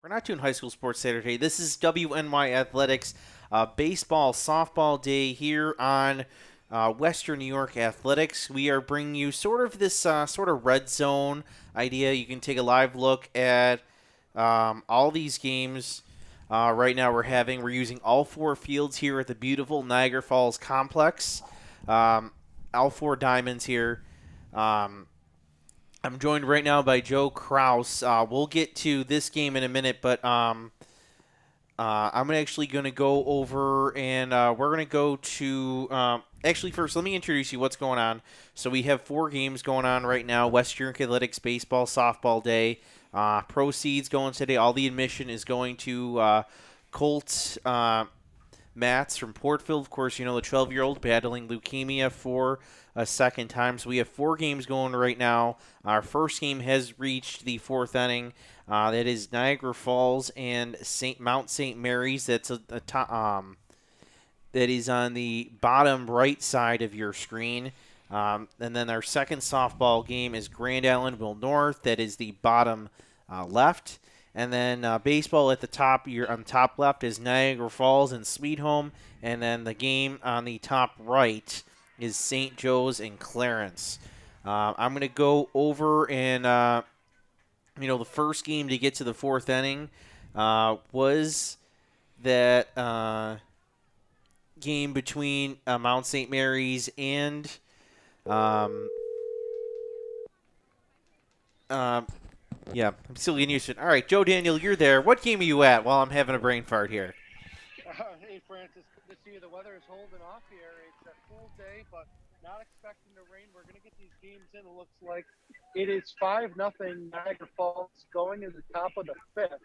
We're not doing high school sports Saturday. This is WNY Athletics baseball softball day here on Western New York Athletics. We are bringing you sort of this sort of red zone idea. You can take a live look at all these games. Right now we're using all four fields here at the beautiful Niagara Falls complex. All four diamonds here. Um, I'm joined right now by Joe Kraus. We'll get to this game in a minute, but I'm actually going to go over and we're going to go to. Actually, first, let me introduce you what's going on. So, we have four games going on right now Western Athletics Baseball Softball Day. Proceeds going today. All the admission is going to Colt Mats from Portville. Of course, you know the 12-year-old battling leukemia for a second time. So we have four games going right now. Our first game has reached the fourth inning. That is Niagara Falls and Mount St. Mary's. That's that is on the bottom right side of your screen. And then our second softball game is Grand Islandville North. That is the bottom left. And then baseball at the top, on top left is Niagara Falls and Sweet Home. And then the game on the top right is St. Joe's and Clarence. I'm going to go over and, the first game to get to the fourth inning was that game between Mount St. Mary's and um, yeah, I'm still getting used to it. All right, Joe Daniel, you're there. What game are you at while I'm having a brain fart here? Hey, Francis, good to see you. The weather is holding off here. It's a cool day, but not expecting to rain. We're going to get these games in. It looks like it is 5-0 Niagara Falls going in the top of the fifth.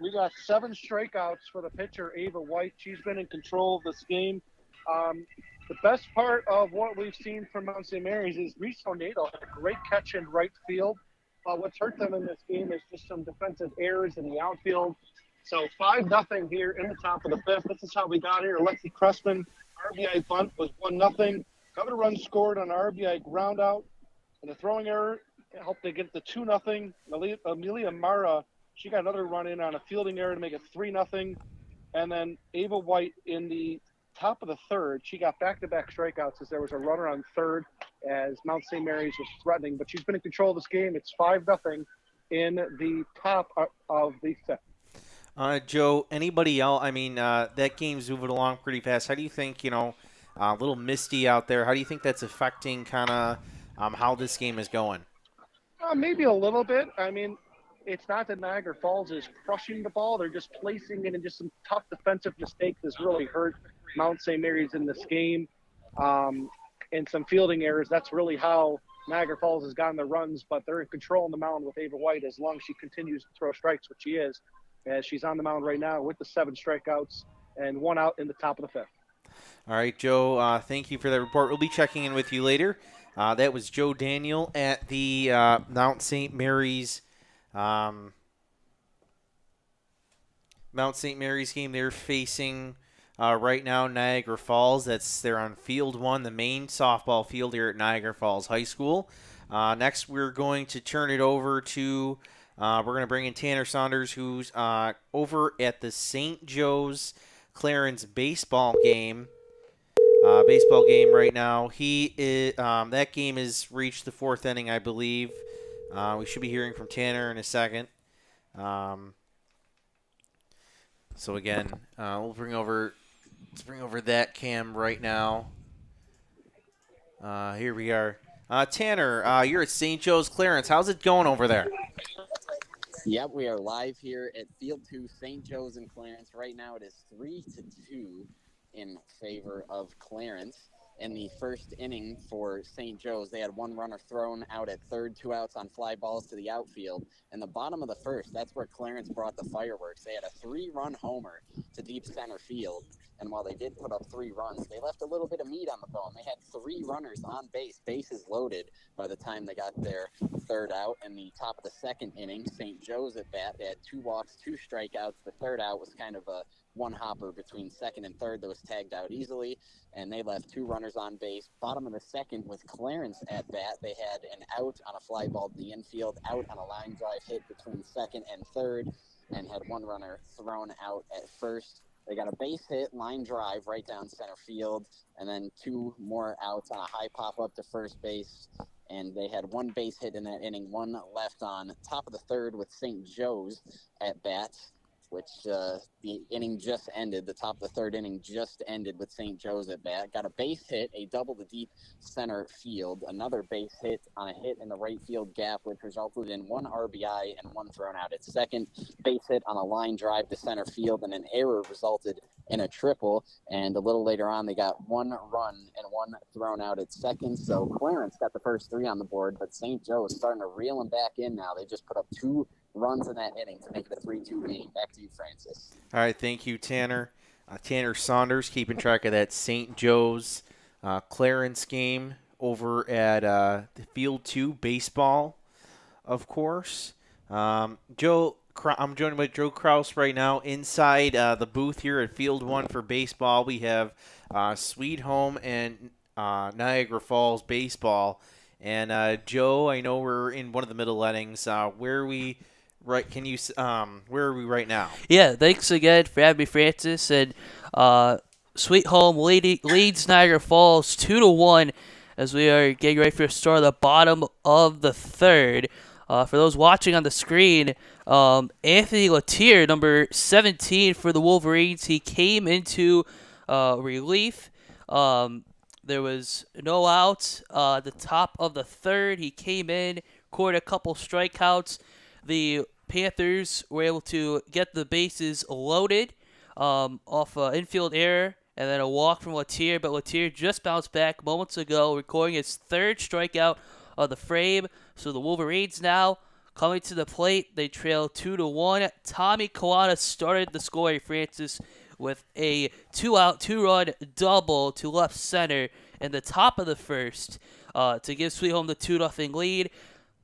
We got 7 strikeouts for the pitcher, Ava White. She's been in control of this game. The best part of what we've seen from Mount St. Mary's is Reese O'Neill had a great catch in right field. What's hurt them in this game is just some defensive errors in the outfield. So 5-0 here in the top of the fifth. This is how we got here. Alexi Cressman, RBI bunt was 1-0. Another run scored on an RBI ground out. And the throwing error helped they get the 2-0. Amelia Mara, she got another run in on a fielding error to make it 3-0. And then Ava White in the top of the third, she got back-to-back strikeouts as there was a runner on third as Mount St. Mary's was threatening. But she's been in control of this game. It's 5-0 in the top of the fifth. Joe, anybody else? I mean, that game's moving along pretty fast. How do you think, a little misty out there, how do you think that's affecting kind of how this game is going? Maybe a little bit. I mean, it's not that Niagara Falls is crushing the ball. They're just placing it, and just some tough defensive mistakes has really hurt Mount St. Mary's in this game. And some fielding errors. That's really how Niagara Falls has gotten the runs, but they're in control on the mound with Ava White as long as she continues to throw strikes, which she is, as she's on the mound right now with the 7 strikeouts and 1 out in the top of the fifth. All right, Joe, thank you for that report. We'll be checking in with you later. That was Joe Daniel at the Mount St. Mary's Mount St. Mary's game. They're facing right now Niagara Falls. They're on Field 1, the main softball field here at Niagara Falls High School. Next, we're going to turn it over to we're going to bring in Tanner Saunders, who's over at the St. Joe's Clarence baseball game. Baseball game right now. He is that game has reached the fourth inning, I believe. We should be hearing from Tanner in a second. So again, let's bring over that cam right now. Here we are. Tanner, you're at St. Joe's Clarence. How's it going over there? Yep, we are live here at Field 2, St. Joe's and Clarence. Right now it is 3-2 in favor of Clarence. In the first inning for St. Joe's, they had 1 runner thrown out at third, 2 outs on fly balls to the outfield. In the bottom of the first, that's where Clarence brought the fireworks. They had a 3-run homer to deep center field. And while they did put up 3 runs, they left a little bit of meat on the bone. They had 3 runners on base, bases loaded by the time they got their third out. In the top of the second inning, St. Joe's at bat, they had 2 walks, 2 strikeouts. The third out was kind of a one hopper between second and third that was tagged out easily, and they left 2 runners on base. Bottom of the second with Clarence at bat, they had an out on a fly ball to the infield, out on a line drive hit between second and third, and had 1 runner thrown out at first. They got a base hit, line drive right down center field, and then 2 more outs on a high pop up to first base. And they had 1 base hit in that inning, 1 left on top of the third with St. Joe's at bat, which the inning just ended. The top of the third inning just ended with St. Joe's at bat. Got a base hit, a double to deep center field, another base hit on a hit in the right field gap, which resulted in 1 RBI and 1 thrown out at second. Base hit on a line drive to center field, and an error resulted in a triple. And a little later on, they got 1 run and 1 thrown out at second. So Clarence got the first 3 on the board, but St. Joe is starting to reel them back in now. They just put up 2 runs in that inning to make it a 3-2 game. Back to you, Francis. All right, thank you, Tanner. Tanner Saunders keeping track of that St. Joe's Clarence game over at the Field 2 baseball, of course. Joe, I'm joined by Joe Kraus right now inside the booth here at Field 1 for baseball. We have Sweet Home and Niagara Falls baseball. And Joe, I know we're in one of the middle innings. Where are we? Right? Can you? Where are we right now? Yeah, thanks again for having me, Francis. And Sweet Home leads Niagara Falls 2-1 as we are getting ready for a start of the bottom of the third. For those watching on the screen, Anthony Latier, number 17 for the Wolverines, he came into relief. There was no outs at the top of the third. He came in, scored a couple strikeouts. The Panthers were able to get the bases loaded off an infield error and then a walk from Latier, but Latier just bounced back moments ago, recording his 3rd strikeout of the frame. So the Wolverines now coming to the plate. They trail 2-1. Tommy Kawada started the scoring, Francis, with a 2-out, 2-run double to left center in the top of the first to give Sweet Home the 2-0 lead.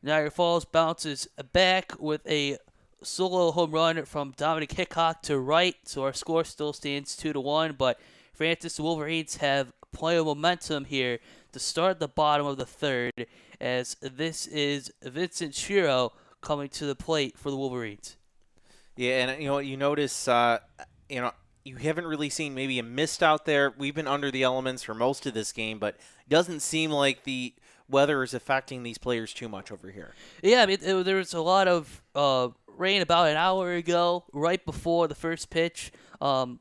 Niagara Falls bounces back with a solo home run from Dominic Hickok to right, so our score still stands 2-1. But Francis, the Wolverines have plenty of momentum here to start the bottom of the third, as this is Vincent Shiro coming to the plate for the Wolverines. Yeah, and you notice, you haven't really seen maybe a mist out there. We've been under the elements for most of this game, but it doesn't seem like the weather is affecting these players too much over here. Yeah, I mean, there was a lot of rain about an hour ago, right before the first pitch on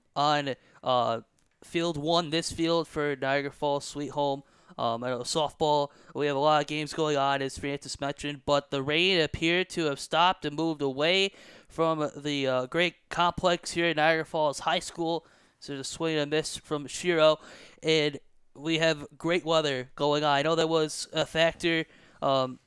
Field 1, this field for Niagara Falls Sweet Home. I know softball, we have a lot of games going on, as Francis mentioned, but the rain appeared to have stopped and moved away from the great complex here at Niagara Falls High School. So there's a swing and a miss from Shiro, and we have great weather going on. I know that was a factor, talking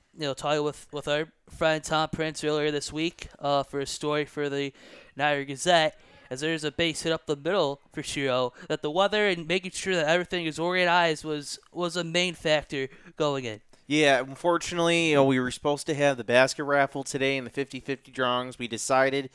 with our friend Tom Prince earlier this week for a story for the Niagara Gazette, as there's a base hit up the middle for Shiro, that the weather and making sure that everything is organized was a main factor going in. Yeah, unfortunately, we were supposed to have the basket raffle today and the 50-50 drawings. We decided,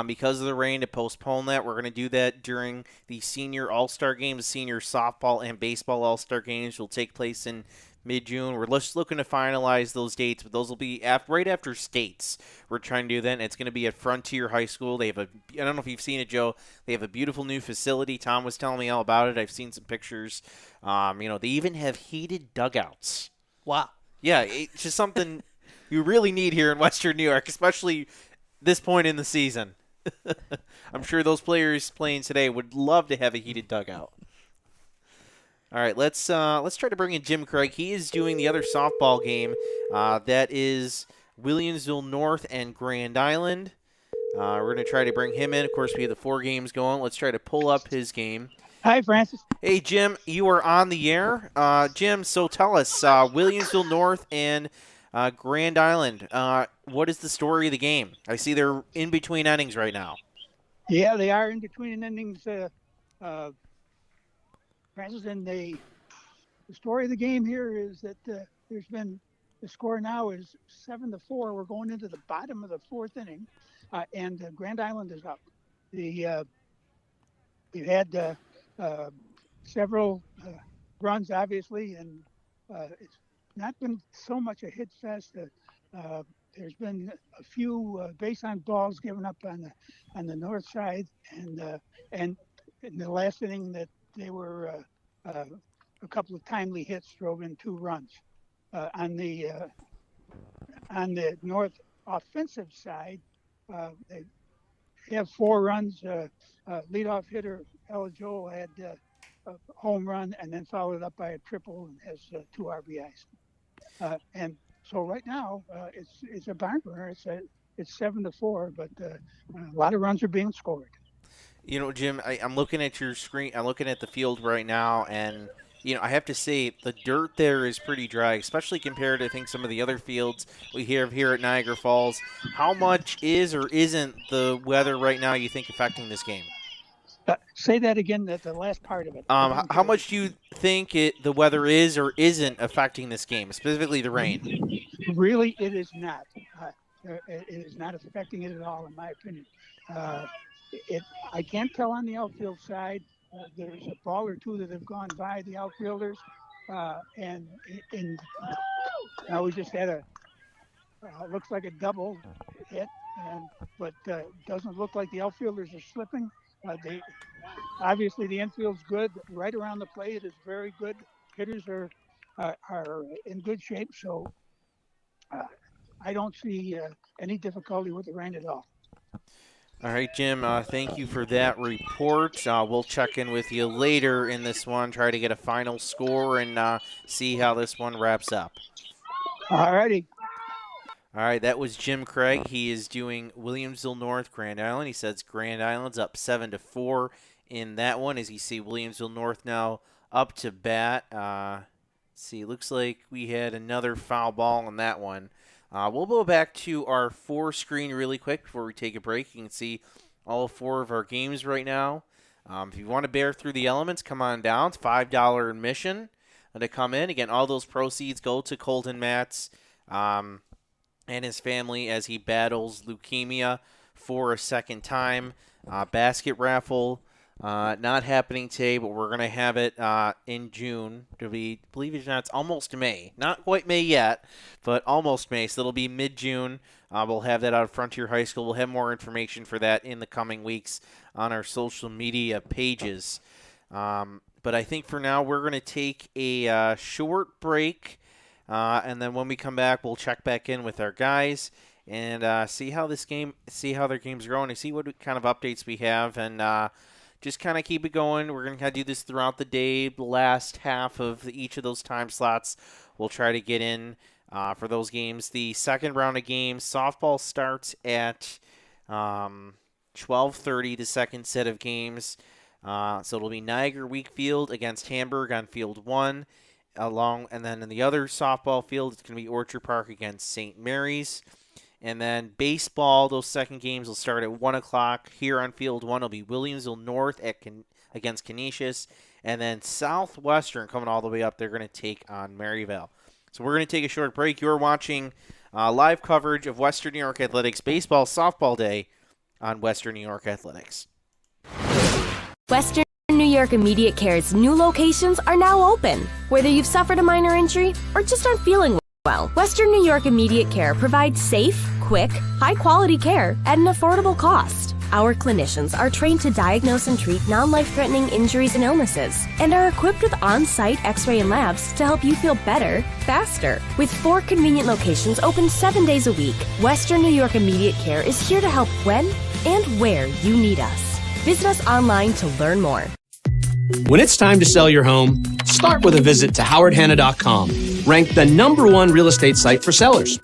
because of the rain, to postpone that. We're going to do that during the senior all-star games. Senior softball and baseball all-star games will take place in mid-June. We're just looking to finalize those dates, but those will be right after states. We're trying to do that, and it's going to be at Frontier High School. They have I don't know if you've seen it, Joe. They have a beautiful new facility. Tom was telling me all about it. I've seen some pictures. They even have heated dugouts. Wow. Yeah, it's just something you really need here in Western New York, especially this point in the season. I'm sure those players playing today would love to have a heated dugout. All right, let's try to bring in Jim Craig. He is doing the other softball game. That is Williamsville North and Grand Island. We're going to try to bring him in. Of course, we have the 4 games going. Let's try to pull up his game. Hi, Francis. Hey, Jim, you are on the air. Jim, so tell us, Williamsville North and Grand Island, what is the story of the game? I see they're in between innings right now. Yeah, they are in between innings. Francis, and the story of the game here is that there's been the score now is 7-4. We're going into the bottom of the fourth inning, and Grand Island is up. We've had several runs, obviously, and it's not been so much a hit fest. There's been a few base on balls given up on the north side, and in the last inning that they were a couple of timely hits drove in 2 runs. On the north offensive side, they have 4 runs. Leadoff hitter Ella Joel had a home run and then followed up by a triple and has 2 RBIs. And so right now it's a barn burner. It's 7-4, but a lot of runs are being scored. You know, Jim, I'm looking at your screen. I'm looking at the field right now, and I have to say the dirt there is pretty dry, especially compared to, I think, some of the other fields we have here at Niagara Falls. How much is or isn't the weather right now, you think, affecting this game? Say that again, the last part of it. How much do you think the weather is or isn't affecting this game, specifically the rain? Really, it is not. It is not affecting it at all, in my opinion. I can't tell on the outfield side. There's a ball or 2 that have gone by the outfielders, and now we just had looks like a double hit, but doesn't look like the outfielders are slipping. Obviously the infield's good. Right around the plate is very good. Hitters are in good shape, so I don't see any difficulty with the rain at all. All right, Jim, thank you for that report. We'll check in with you later in this one, try to get a final score and see how this one wraps up. All righty. All right, that was Jim Craig. He is doing Williamsville North, Grand Island. He says Grand Island's up 7-4 in that one. As you see, Williamsville North now up to bat. Let's see, looks like we had another foul ball on that one. We'll go back to our 4 screen really quick before we take a break. You can see all 4 of our games right now. If you want to bear through the elements, come on down. It's $5 admission to come in. Again, all those proceeds go to Colton Matz and his family as he battles leukemia for a second time. Basket raffle not happening today, but we're going to have it in June. It'll be, believe it or not, it's almost May. Not quite May yet, but almost May. So it'll be mid-June. We'll have that out of Frontier High School. We'll have more information for that in the coming weeks on our social media pages. But I think for now we're going to take a short break. And then when we come back, we'll check back in with our guys and see how their game's growing and see what kind of updates we have and just kind of keep it going. We're going to kind of do this throughout the day. The last half of each of those time slots we'll try to get in for those games. The second round of games, softball starts at 12:30, the second set of games. So it'll be Niagara Wakefield against Hamburg on field 1. And then in the other softball field, it's going to be Orchard Park against St. Mary's. And then baseball, those second games will start at 1 o'clock. Here on field 1 will be Williamsville North against Canisius. And then Southwestern coming all the way up, they're going to take on Maryvale. So we're going to take a short break. You're watching live coverage of Western New York Athletics Baseball Softball Day on Western New York Athletics. Western New York Immediate Care's new locations are now open. Whether you've suffered a minor injury or just aren't feeling well, Western New York Immediate Care provides safe, quick, high-quality care at an affordable cost. Our clinicians are trained to diagnose and treat non-life-threatening injuries and illnesses and are equipped with on-site x-ray and labs to help you feel better, faster. With 4 convenient locations open 7 days a week, Western New York Immediate Care is here to help when and where you need us. Visit us online to learn more. When it's time to sell your home, start with a visit to howardhanna.com, ranked the #1 real estate site for sellers.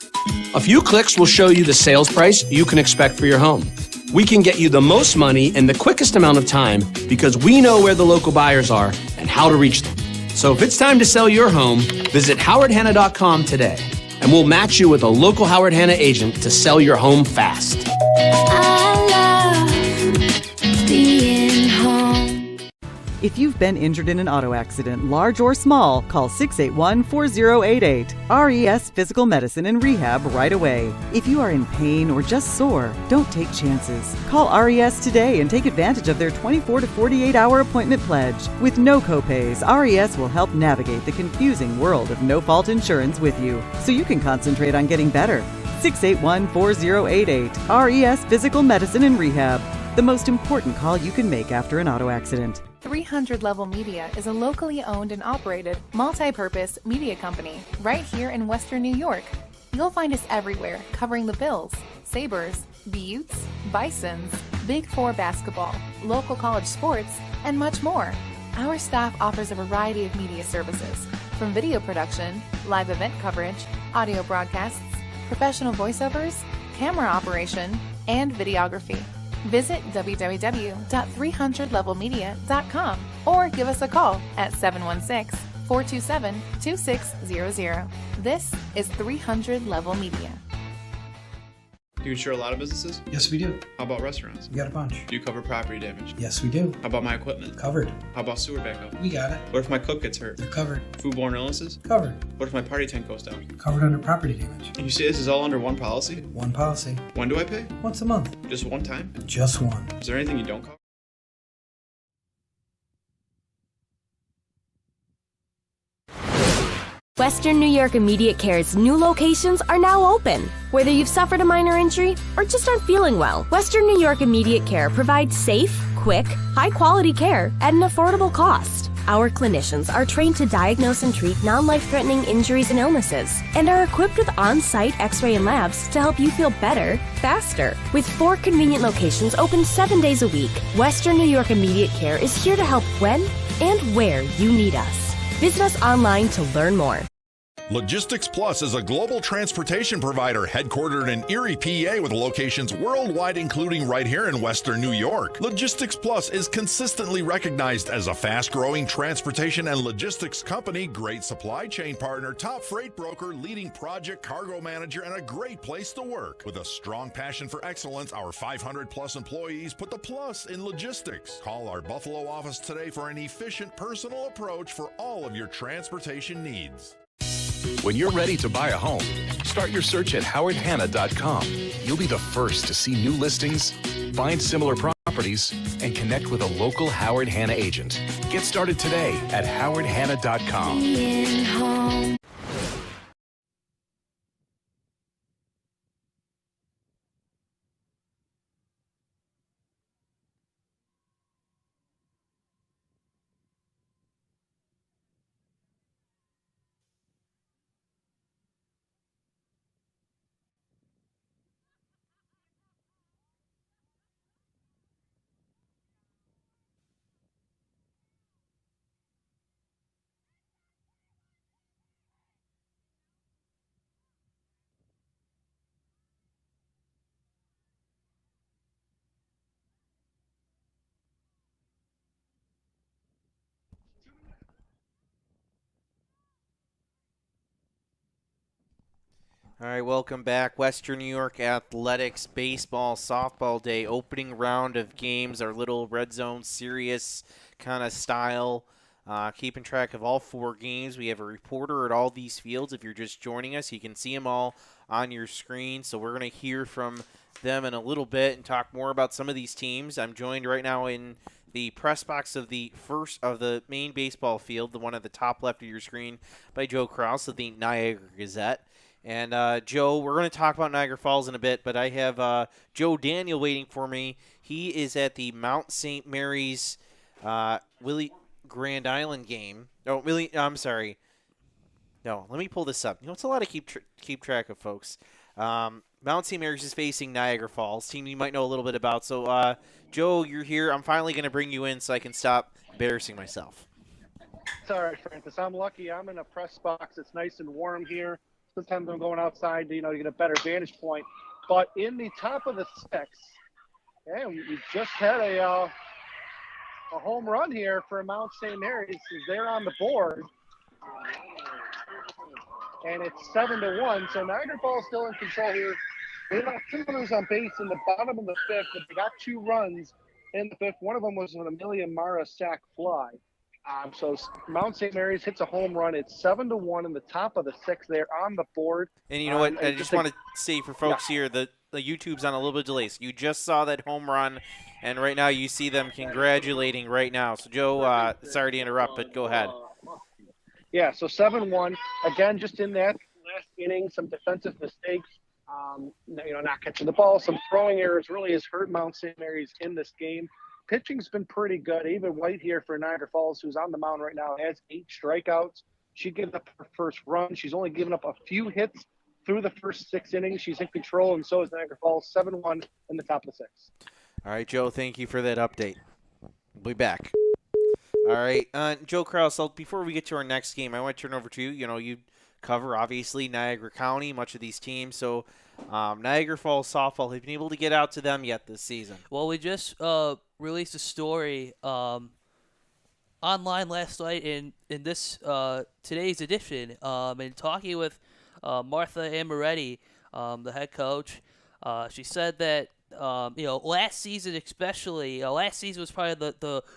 A few clicks will show you the sales price you can expect for your home. We can get you the most money in the quickest amount of time because we know where the local buyers are and how to reach them. So if it's time to sell your home, visit howardhanna.com today, and we'll match you with a local Howard Hanna agent to sell your home fast. I love being home. If you've been injured in an auto accident, large or small, call 681-4088. RES Physical Medicine and Rehab right away. If you are in pain or just sore, don't take chances. Call RES today and take advantage of their 24 to 48-hour appointment pledge. With no copays, RES will help navigate the confusing world of no-fault insurance with you, so you can concentrate on getting better. 681-4088. RES Physical Medicine and Rehab. The most important call you can make after an auto accident. 300 Level Media is a locally owned and operated, multi-purpose media company right here in Western New York. You'll find us everywhere, covering the Bills, Sabres, Buttes, Bisons, Big Four basketball, local college sports, and much more. Our staff offers a variety of media services, from video production, live event coverage, audio broadcasts, professional voiceovers, camera operation, and videography. Visit www.300levelmedia.com or give us a call at 716-427-2600. This is 300 Level Media. Do you insure a lot of businesses? Yes, we do. How about restaurants? We got a bunch. Do you cover property damage? Yes, we do. How about my equipment? Covered. How about sewer backup? We got it. What if my cook gets hurt? They're covered. Foodborne illnesses? Covered. What if my party tent goes down? Covered under property damage. And you say this is all under one policy? One policy. When do I pay? Once a month. Just one time? Just one. Is there anything you don't cover? Western New York Immediate Care's new locations are now open. Whether you've suffered a minor injury or just aren't feeling well, Western New York Immediate Care provides safe, quick, high-quality care at an affordable cost. Our clinicians are trained to diagnose and treat non-life-threatening injuries and illnesses and are equipped with on-site x-ray and labs to help you feel better, faster. With 4 convenient locations open 7 days a week, Western New York Immediate Care is here to help when and where you need us. Visit us online to learn more. Logistics Plus is a global transportation provider headquartered in Erie, PA with locations worldwide, including right here in Western New York. Logistics Plus is consistently recognized as a fast-growing transportation and logistics company, great supply chain partner, top freight broker, leading project cargo manager, and a great place to work. With a strong passion for excellence, our 500-plus employees put the plus in logistics. Call our Buffalo office today for an efficient, personal approach for all of your transportation needs. When you're ready to buy a home, start your search at howardhanna.com. You'll be the first to see new listings, find similar properties, and connect with a local Howard Hanna agent. Get started today at howardhanna.com. All right, welcome back. Western New York Athletics Baseball Softball Day, opening round of games, our little red zone serious kind of style. Keeping track of all 4 games. We have a reporter at all these fields. If you're just joining us, you can see them all on your screen. So we're going to hear from them in a little bit and talk more about some of these teams. I'm joined right now in the press box of the first of the main baseball field, the one at the top left of your screen, by Joe Kraus of the Niagara Gazette. And, Joe, we're going to talk about Niagara Falls in a bit, but I have Joe Daniel waiting for me. He is at the Mount St. Mary's Willie Grand Island game. Oh, Willie, I'm sorry. No, let me pull this up. You know, it's a lot to keep track of, folks. Mount St. Mary's is facing Niagara Falls, team you might know a little bit about. So, Joe, you're here. I'm finally going to bring you in so I can stop embarrassing myself. It's all right, Francis. I'm lucky. I'm in a press box. It's nice and warm here. Sometimes I'm going outside to, to get a better vantage point. But in the top of the 6th, yeah, we just had a home run here for Mount St. Mary's. They're on the board. And it's 7-1. So Niagara Falls still in control here. They left 2 runners on base in the bottom of the 5th, but they got 2 runs in the fifth. One of them was an Amelia Mara sac fly. So Mount St. Mary's hits a home run. It's 7-1 in the top of the sixth. They're on the board. And you know what? I just Just a, want to say for folks here that the YouTube's on a little bit of delay. So you just saw that home run, and right now you see them congratulating right now. So Joe, sorry to interrupt, but go ahead. Yeah, so 7-1. Again, just in that last inning, some defensive mistakes. Not catching the ball, some throwing errors really has hurt Mount St. Mary's in this game. Pitching's been pretty good. Ava White here for Niagara Falls, who's on the mound right now, has 8 strikeouts. She gave up her first run. She's only given up a few hits through the first 6 innings. She's in control, and so is Niagara Falls, 7-1 in the top of the 6th. All right, Joe, thank you for that update. We'll be back. All right, Joe Krause, before we get to our next game, I want to turn over to you. You know, you cover, obviously, Niagara County, much of these teams. So Niagara Falls softball, have you been able to get out to them yet this season? Well, we just released a story online last night in this today's edition, and talking with Martha Amoretti, the head coach. She said that last season especially, last season was probably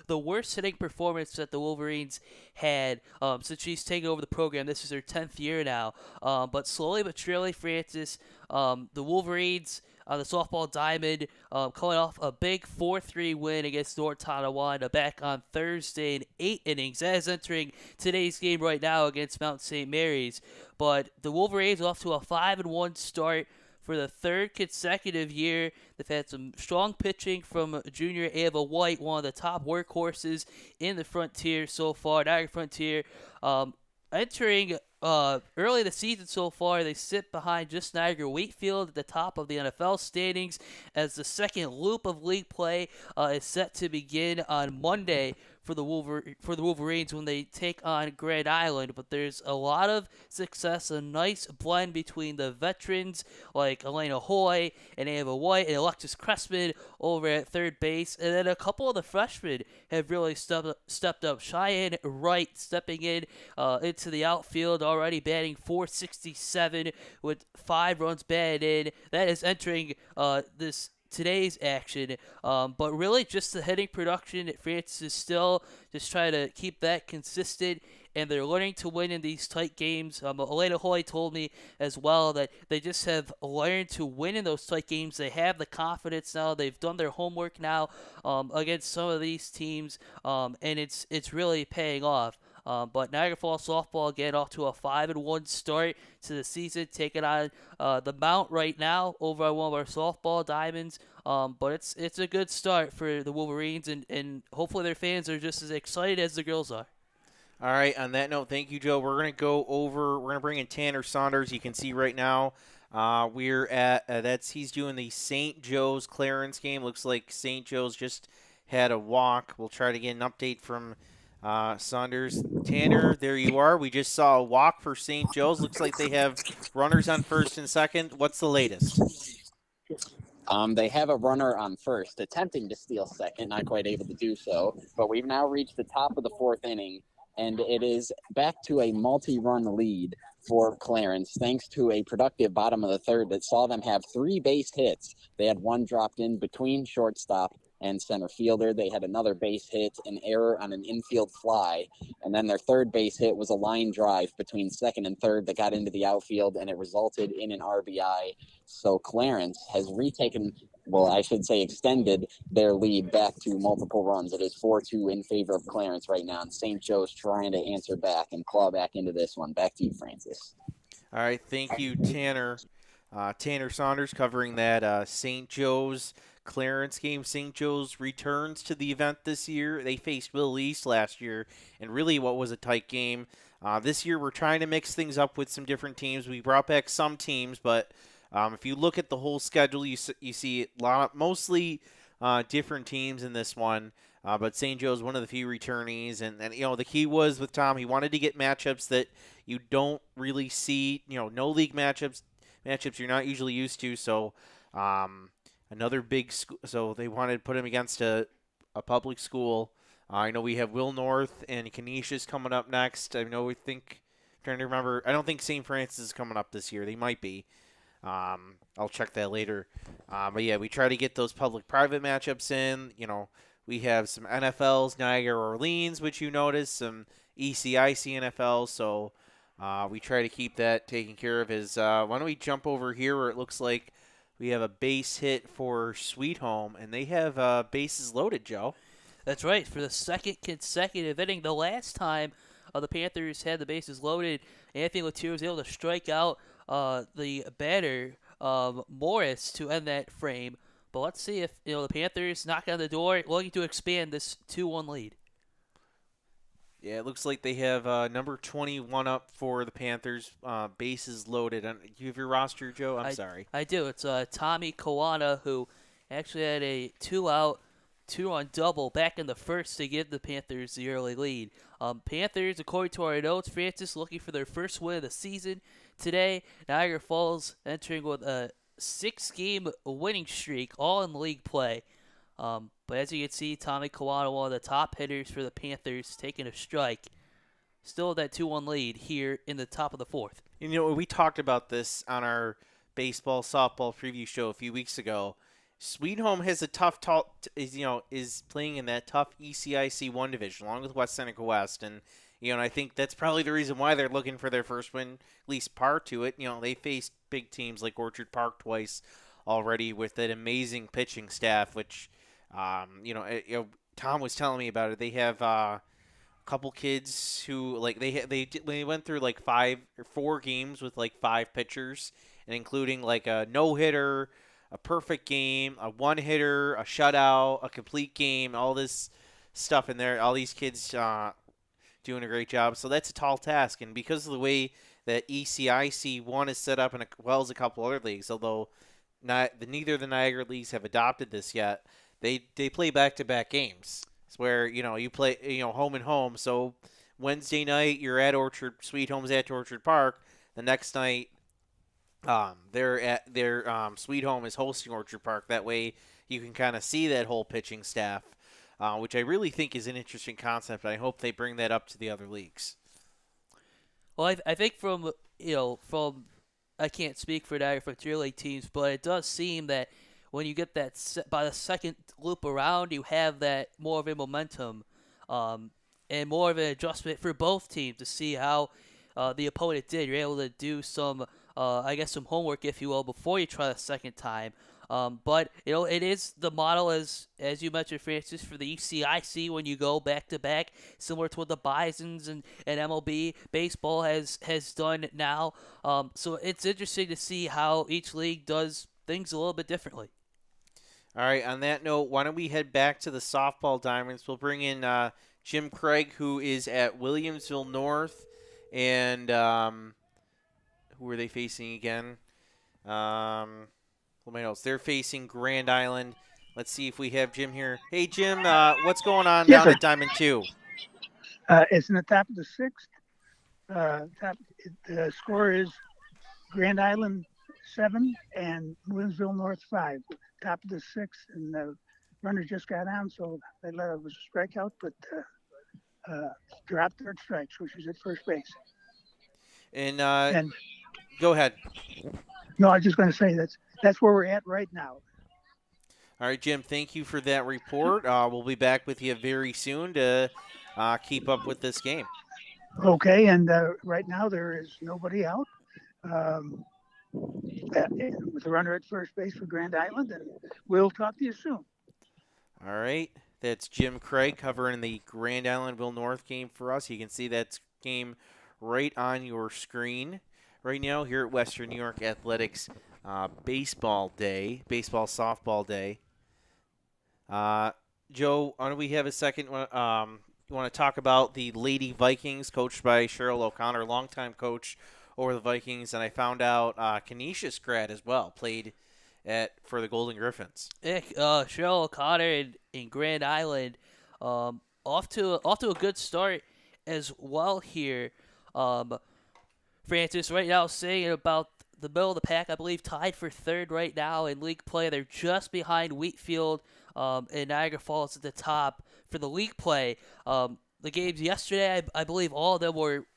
the worst hitting performance that the Wolverines had since she's taken over the program. This is her 10th year now. But slowly but surely, Francis, the Wolverines on the softball diamond, coming off a big 4-3 win against North Tonawanda back on Thursday in 8 innings. That is entering today's game right now against Mount St. Mary's. But the Wolverines are off to a 5-1 start for the 3rd consecutive year. They've had some strong pitching from junior Ava White, one of the top workhorses in the Frontier so far. Niagara Frontier entering early the season so far, they sit behind just Niagara Wheatfield at the top of the NFL standings as the second loop of league play is set to begin on Monday for the Wolverines when they take on Grand Island. But there's a lot of success, a nice blend between the veterans like Elena Hoy and Ava White and Alexis Cressman over at third base, and then a couple of the freshmen have really stepped up. Cheyenne Wright stepping in into the outfield, already batting .467 with 5 runs batted in. That is entering today's action, but really just the hitting production at Francis is still just trying to keep that consistent, and they're learning to win in these tight games. Elena Hoy told me as well that they just have learned to win in those tight games. They have the confidence now. They've done their homework now against some of these teams, and it's really paying off. But Niagara Falls softball again off to a 5-1 start to the season, taking on the Mount right now over on one of our softball diamonds. But it's a good start for the Wolverines, and hopefully their fans are just as excited as the girls are. All right, on that note, thank you, Joe. We're going to bring in Tanner Saunders. You can see right now we're at, he's doing the St. Joe's Clarence game. Looks like St. Joe's just had a walk. We'll try to get an update from Saunders. Tanner, there you are. We just saw a walk for St. Joe's. Looks like they have runners on first and second. What's the latest? They have a runner on first, attempting to steal second, not quite able to do so. But we've now reached the top of the 4th inning, and it is back to a multi-run lead for Clarence, thanks to a productive bottom of the 3rd that saw them have 3 base hits. They had one dropped in between shortstop and center fielder. They had another base hit, an error on an infield fly, and then their 3rd base hit was a line drive between 2nd and 3rd that got into the outfield, and it resulted in an RBI. So Clarence has extended their lead back to multiple runs. It is 4-2 in favor of Clarence right now, and St. Joe's trying to answer back and claw back into this one. Back to you, Francis. All right, thank you, Tanner. Tanner Saunders covering that St. Joe's Clarence game. St. Joe's returns to the event this year. They faced Will East last year, and really what was a tight game. This year we're trying to mix things up with some different teams. We brought back some teams, but if you look at the whole schedule, you see mostly different teams in this one. But St. Joe's one of the few returnees, and the key was with Tom, he wanted to get matchups that you don't really see, no league matchups you're not usually used to. So another big school, so they wanted to put him against a public school. I know we have Will North and Canisius coming up next. I know trying to remember. I don't think St. Francis is coming up this year. They might be. I'll check that later. But yeah, we try to get those public-private matchups in. We have some NFLs, Niagara Orleans, which you noticed, some ECIC NFLs. So we try to keep that taken care of. Why don't we jump over here where it looks like we have a base hit for Sweet Home, and they have bases loaded, Joe. That's right. For the second consecutive inning, the last time the Panthers had the bases loaded, Anthony Latour was able to strike out the batter Morris to end that frame. But let's see if the Panthers knock on the door, looking to expand this 2-1 lead. Yeah, it looks like they have number 21 up for the Panthers. Bases loaded. Do you have your roster, Joe? I'm sorry. I do. It's Tommy Kawana, who actually had a 2-out, 2-run double back in the first to give the Panthers the early lead. Panthers, according to our notes, Francis looking for their first win of the season today. Niagara Falls entering with a 6-game winning streak, all in league play. But as you can see, Tommy Kawana, one of the top hitters for the Panthers, taking a strike. Still that 2-1 lead here in the top of the fourth. We talked about this on our baseball softball preview show a few weeks ago. Sweet Home has a is playing in that tough ECIC 1 division along with West Seneca West, and I think that's probably the reason why they're looking for their first win, at least part to it. They faced big teams like Orchard Park twice already with that amazing pitching staff, which Tom was telling me about it. They have a couple kids who they went through like 5 or 4 games with like 5 pitchers, and including like a no hitter, a perfect game, a one hitter, a shutout, a complete game, all this stuff in there. All these kids doing a great job. So that's a tall task, and because of the way that ECIC 1 is set up, and well as a couple other leagues, although neither of the Niagara leagues have adopted this yet. They play back-to-back games. It's where you play home and home. So Wednesday night you're at Sweet Home's at Orchard Park. The next night, their Sweet Home is hosting Orchard Park. That way you can kind of see that whole pitching staff, which I really think is an interesting concept. I hope they bring that up to the other leagues. Well, I think from I can't speak for Niagara for tier league teams, but it does seem that when you get that by the second loop around, you have that more of a momentum and more of an adjustment for both teams to see how the opponent did. You're able to do some homework, if you will, before you try the second time. But it is the model as you mentioned, Francis, for the ECIC when you go back to back, similar to what the Bisons and MLB baseball has done now. So it's interesting to see how each league does things a little bit differently. All right, on that note, why don't we head back to the softball diamonds? We'll bring in Jim Craig, who is at Williamsville North, and who are they facing again? My notes. They're facing Grand Island. Let's see if we have Jim here. Hey, Jim, what's going on Yes, down sir. at Diamond 2? It's in the top of the sixth. The score is Grand Island 7 and Williamsville North 5. Top of the sixth, and the runner just got on, so they let it was a strikeout, but dropped third strike, so she's at first base. And go ahead. No, I was just going to say that's where we're at right now. All right, Jim, thank you for that report. We'll be back with you very soon to keep up with this game. Okay, and right now there is nobody out. With the runner at first base for Grand Island, and we'll talk to you soon. All right, that's Jim Craig covering the Grand Islandville North game for us. You can see that game right on your screen right now here at Western New York Athletics baseball softball day. Joe, why don't we have a second? You want to talk about the Lady Vikings, coached by Cheryl O'Connor, longtime coach over the Vikings, and I found out Canisius grad as well, played for the Golden Griffins. Cheryl O'Connor in Grand Island, off to a good start as well here. Francis, right now saying about the middle of the pack, I believe tied for third right now in league play. They're just behind Wheatfield and Niagara Falls at the top for the league play. The games yesterday, I believe all of them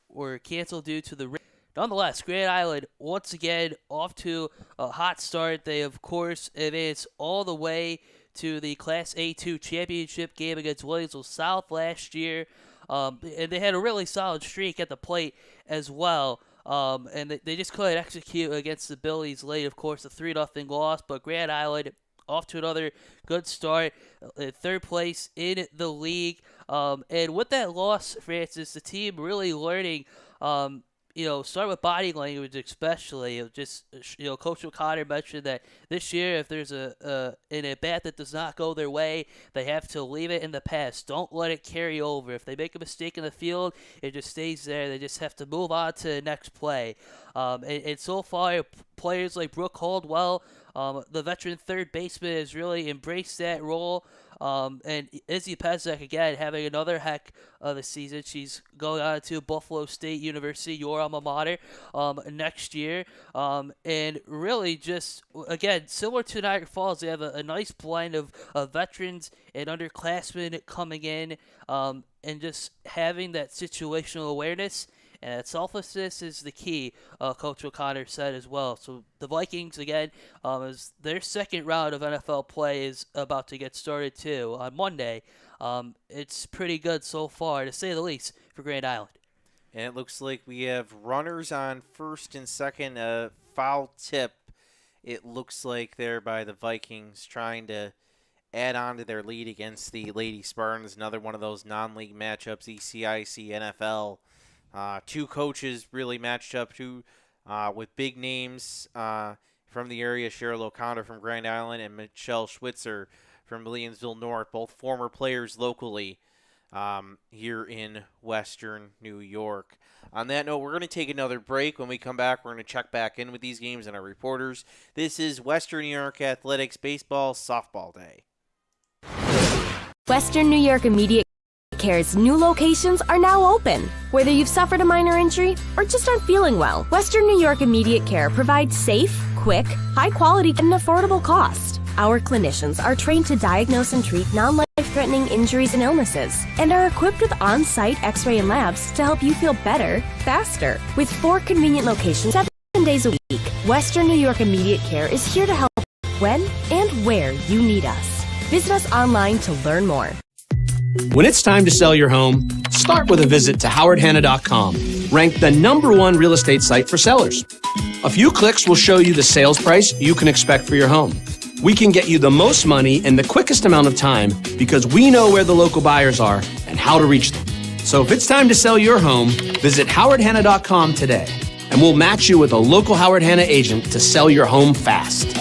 were canceled due to the nonetheless, Grand Island once again off to a hot start. They, of course, advanced all the way to the Class A2 championship game against Williamsville South last year. And they had a really solid streak at the plate as well. And they just couldn't execute against the Billies late, of course, a 3-0 loss. But Grand Island off to another good start, third place in the league. And with that loss, Francis, the team really learning, start with body language especially. Coach O'Connor mentioned that this year, if there's an at-bat that does not go their way, they have to leave it in the past. Don't let it carry over. If they make a mistake in the field, it just stays there. They just have to move on to the next play. And so far, players like Brooke Caldwell, the veteran third baseman, has really embraced that role. And Izzy Pezek, again, having another heck of a season. She's going on to Buffalo State University, your alma mater, next year. And really just, again, similar to Niagara Falls, they have a nice blend of veterans and underclassmen coming in, and just having that situational awareness. And selflessness is the key, Coach O'Connor said as well. So the Vikings, again, as their second round of NFL play is about to get started too on Monday. It's pretty good so far, to say the least, for Grand Island. And it looks like we have runners on first and second. A foul tip, it looks like, there by the Vikings, trying to add on to their lead against the Lady Spartans. Another one of those non-league matchups, ECIC, NFL. Two coaches really matched up with big names from the area, Cheryl O'Connor from Grand Island and Michelle Schwitzer from Williamsville North, both former players locally here in Western New York. On that note, we're going to take another break. When we come back, we're going to check back in with these games and our reporters. This is Western New York Athletics Baseball Softball Day. Western New York Immediate Care's new locations are now open. Whether you've suffered a minor injury or just aren't feeling well, Western New York Immediate Care provides safe, quick, high quality, and affordable cost. Our clinicians are trained to diagnose and treat non-life-threatening injuries and illnesses, and are equipped with on-site x-ray and labs to help you feel better, faster. With 4 convenient locations 7 days a week, Western New York Immediate Care is here to help when and where you need us. Visit us online to learn more. When it's time to sell your home, start with a visit to howardhanna.com, ranked the #1 real estate site for sellers. A few clicks will show you the sales price you can expect for your home. We can get you the most money in the quickest amount of time because we know where the local buyers are and how to reach them. So if it's time to sell your home, visit howardhanna.com today, and we'll match you with a local Howard Hanna agent to sell your home fast.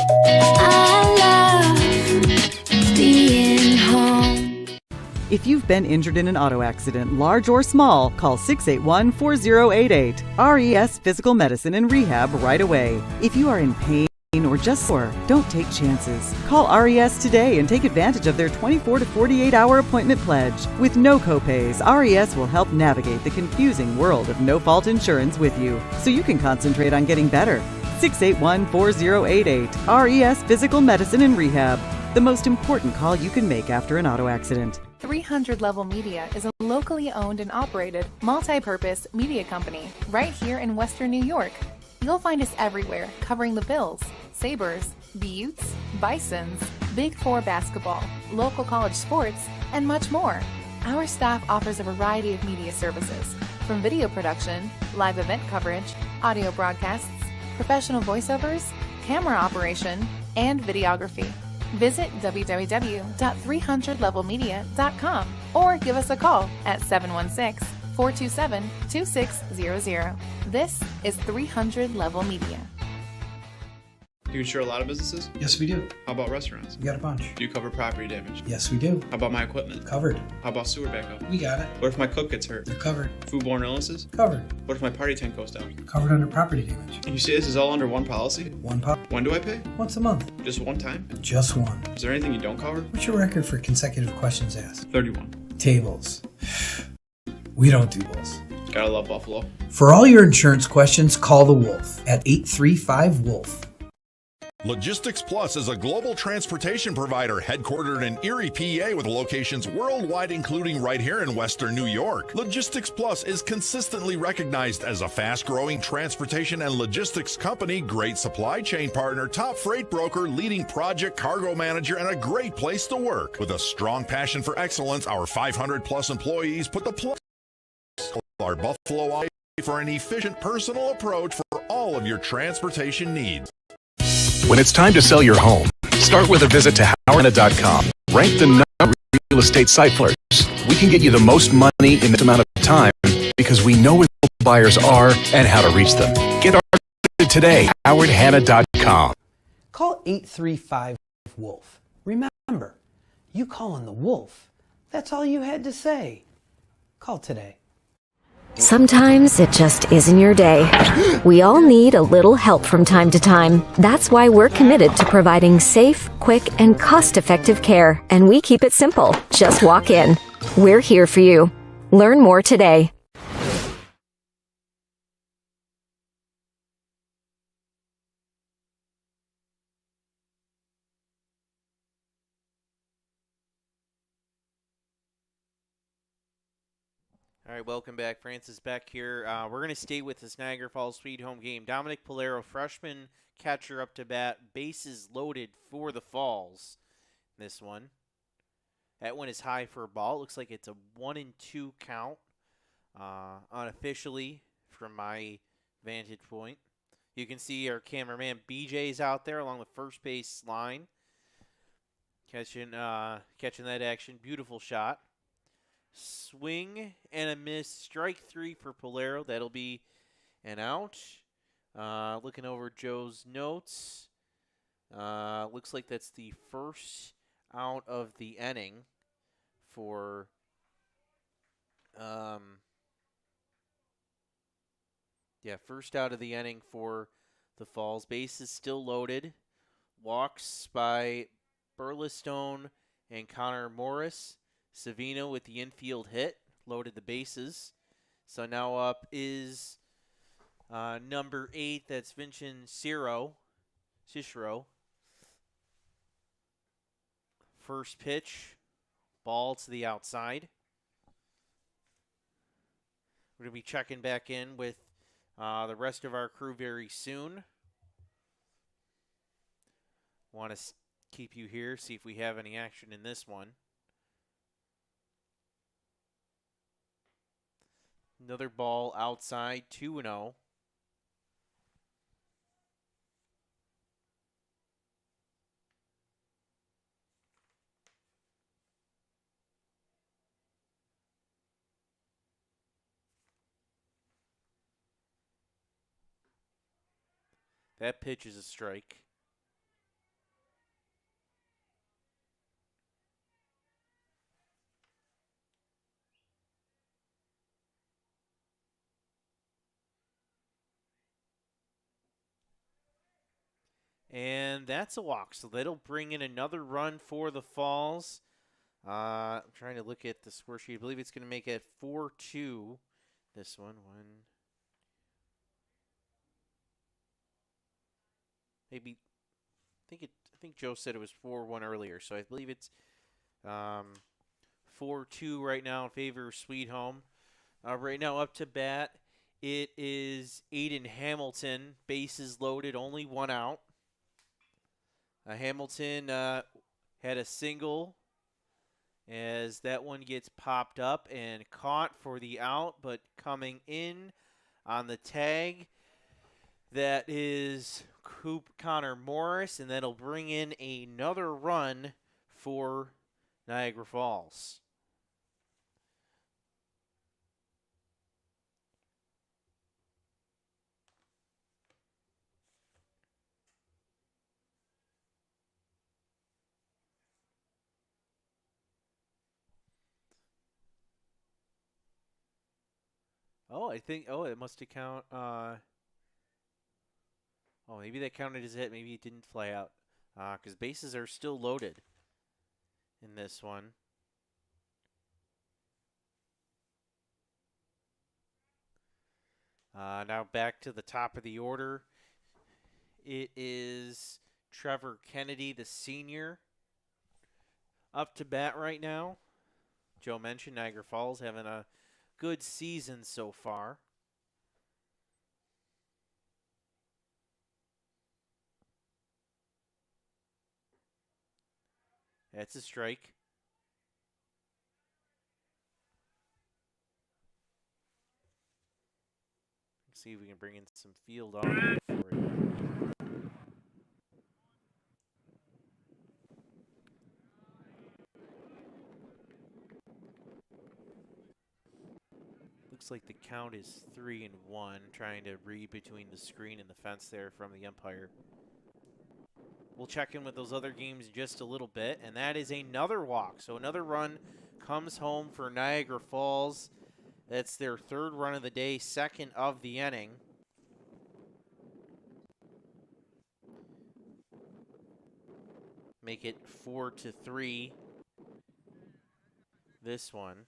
If you've been injured in an auto accident, large or small, call 681-4088. RES Physical Medicine and Rehab right away. If you are in pain or just sore, don't take chances. Call RES today and take advantage of their 24 to 48-hour appointment pledge. With no copays, RES will help navigate the confusing world of no-fault insurance with you, so you can concentrate on getting better. 681-4088. RES Physical Medicine and Rehab. The most important call you can make after an auto accident. 300 Level Media is a locally owned and operated multi-purpose media company right here in Western New York. You'll find us everywhere, covering the Bills, Sabres, Buttes, Bisons, Big Four basketball, local college sports, and much more. Our staff offers a variety of media services, from video production, live event coverage, audio broadcasts, professional voiceovers, camera operation, and videography. Visit www.300levelmedia.com or give us a call at 716-427-2600. This is 300 Level Media. Do you insure a lot of businesses? Yes, we do. How about restaurants? We got a bunch. Do you cover property damage? Yes, we do. How about my equipment? Covered. How about sewer backup? We got it. What if my cook gets hurt? You're covered. Foodborne illnesses? Covered. What if my party tent goes down? Covered under property damage. And you say this is all under one policy? One pop. When do I pay? Once a month. Just one time? Just one. Is there anything you don't cover? What's your record for consecutive questions asked? 31. Tables. We don't do those. Gotta love Buffalo. For all your insurance questions, call the Wolf at 835-WOLF. Logistics Plus is a global transportation provider headquartered in Erie, PA with locations worldwide, including right here in Western New York. Logistics Plus is consistently recognized as a fast-growing transportation and logistics company, great supply chain partner, top freight broker, leading project cargo manager, and a great place to work. With a strong passion for excellence, our 500-plus employees put the plus our Buffalo eye for an efficient personal approach for all of your transportation needs. When it's time to sell your home, start with a visit to HowardHanna.com. Rank the number real estate site first. We can get you the most money in this amount of time because we know where buyers are and how to reach them. Get started today, HowardHanna.com. Call 835-WOLF. Remember, you calling the wolf. That's all you had to say. Call today. Sometimes it just isn't your day. We all need a little help from time to time. That's why we're committed to providing safe, quick, and cost-effective care. And we keep it simple. Just walk in. We're here for you. Learn more today. All right, welcome back. Francis back here. We're going to stay with this Niagara Falls Sweet Home game. Dominic Polero, freshman catcher up to bat. Bases loaded for the Falls. This one. That one is high for a ball. It looks like it's a 1-2 count unofficially from my vantage point. You can see our cameraman BJ's out there along the first base line. Catching that action. Beautiful shot. Swing and a miss. Strike 3 for Polero. That'll be an out. Looking over Joe's notes. Looks like that's the first out of the inning for first out of the inning for the Falls. Base is still loaded. Walks by Burlestone and Connor Morris. Savino with the infield hit, loaded the bases. So now up is number 8, that's Vincent Cicero. First pitch, ball to the outside. We're going to be checking back in with the rest of our crew very soon. Want to keep you here, see if we have any action in this one. Another ball outside, 2-0. That pitch is a strike. And that's a walk, so that'll bring in another run for the Falls. I'm trying to look at the score sheet. I believe it's going to make it 4-2. This one. Maybe. I think Joe said it was 4-1 earlier, so I believe it's 4-2 right now in favor of Sweet Home. Right now up to bat, it is Aiden Hamilton. Bases loaded, only one out. Hamilton had a single as that one gets popped up and caught for the out, but coming in on the tag, that is Connor Morris, and that'll bring in another run for Niagara Falls. It must have count. Maybe that counted as a hit. Maybe it didn't fly out. Because bases are still loaded in this one. Now back to the top of the order. It is Trevor Kennedy, the senior, up to bat right now. Joe mentioned Niagara Falls having a good season so far. That's a strike. Let's see if we can bring in some field audio for you. Looks like the count is 3-1, trying to read between the screen and the fence there from the umpire. We'll check in with those other games in just a little bit, and that is another walk. So another run comes home for Niagara Falls. That's their third run of the day, second of the inning. Make it 4-3, this one.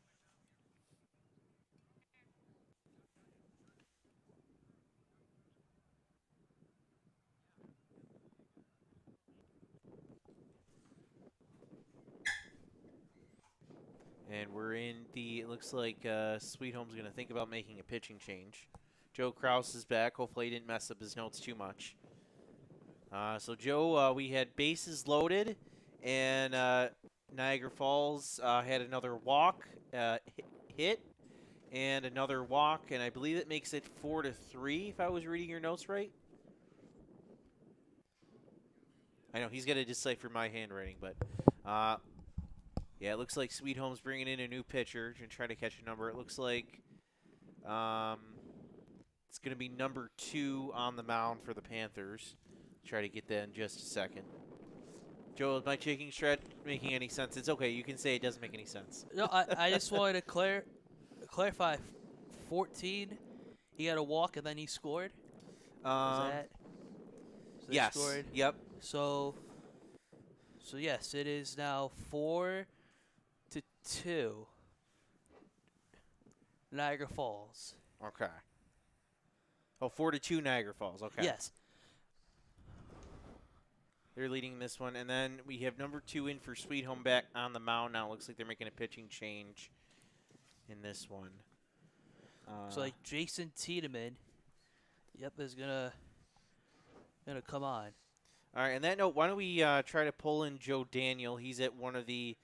And we're in it looks like Sweet Home's going to think about making a pitching change. Joe Kraus is back. Hopefully he didn't mess up his notes too much. So, Joe, we had bases loaded, and Niagara Falls had another walk, hit, and another walk, and I believe it makes it 4-3, if I was reading your notes right. I know he's got to decipher my handwriting, but yeah, it looks like Sweet Home's bringing in a new pitcher to try to catch a number. It looks like it's going to be number 2 on the mound for the Panthers. Try to get that in just a second. Joe, is my shaking stretch making any sense? It's okay. You can say it doesn't make any sense. No, I just wanted to clarify. 14, he had a walk and then he scored. So yes. Scored. Yep. So yes, it is now 4-2. Niagara Falls. Okay. Oh, 4-2 Niagara Falls. Okay. Yes. They're leading this one. And then we have number 2 in for Sweet Home back on the mound now. It looks like they're making a pitching change in this one. So like Jason Tiedemann, is gonna come on. All right, and that note, why don't we try to pull in Joe Daniel? He's at one of the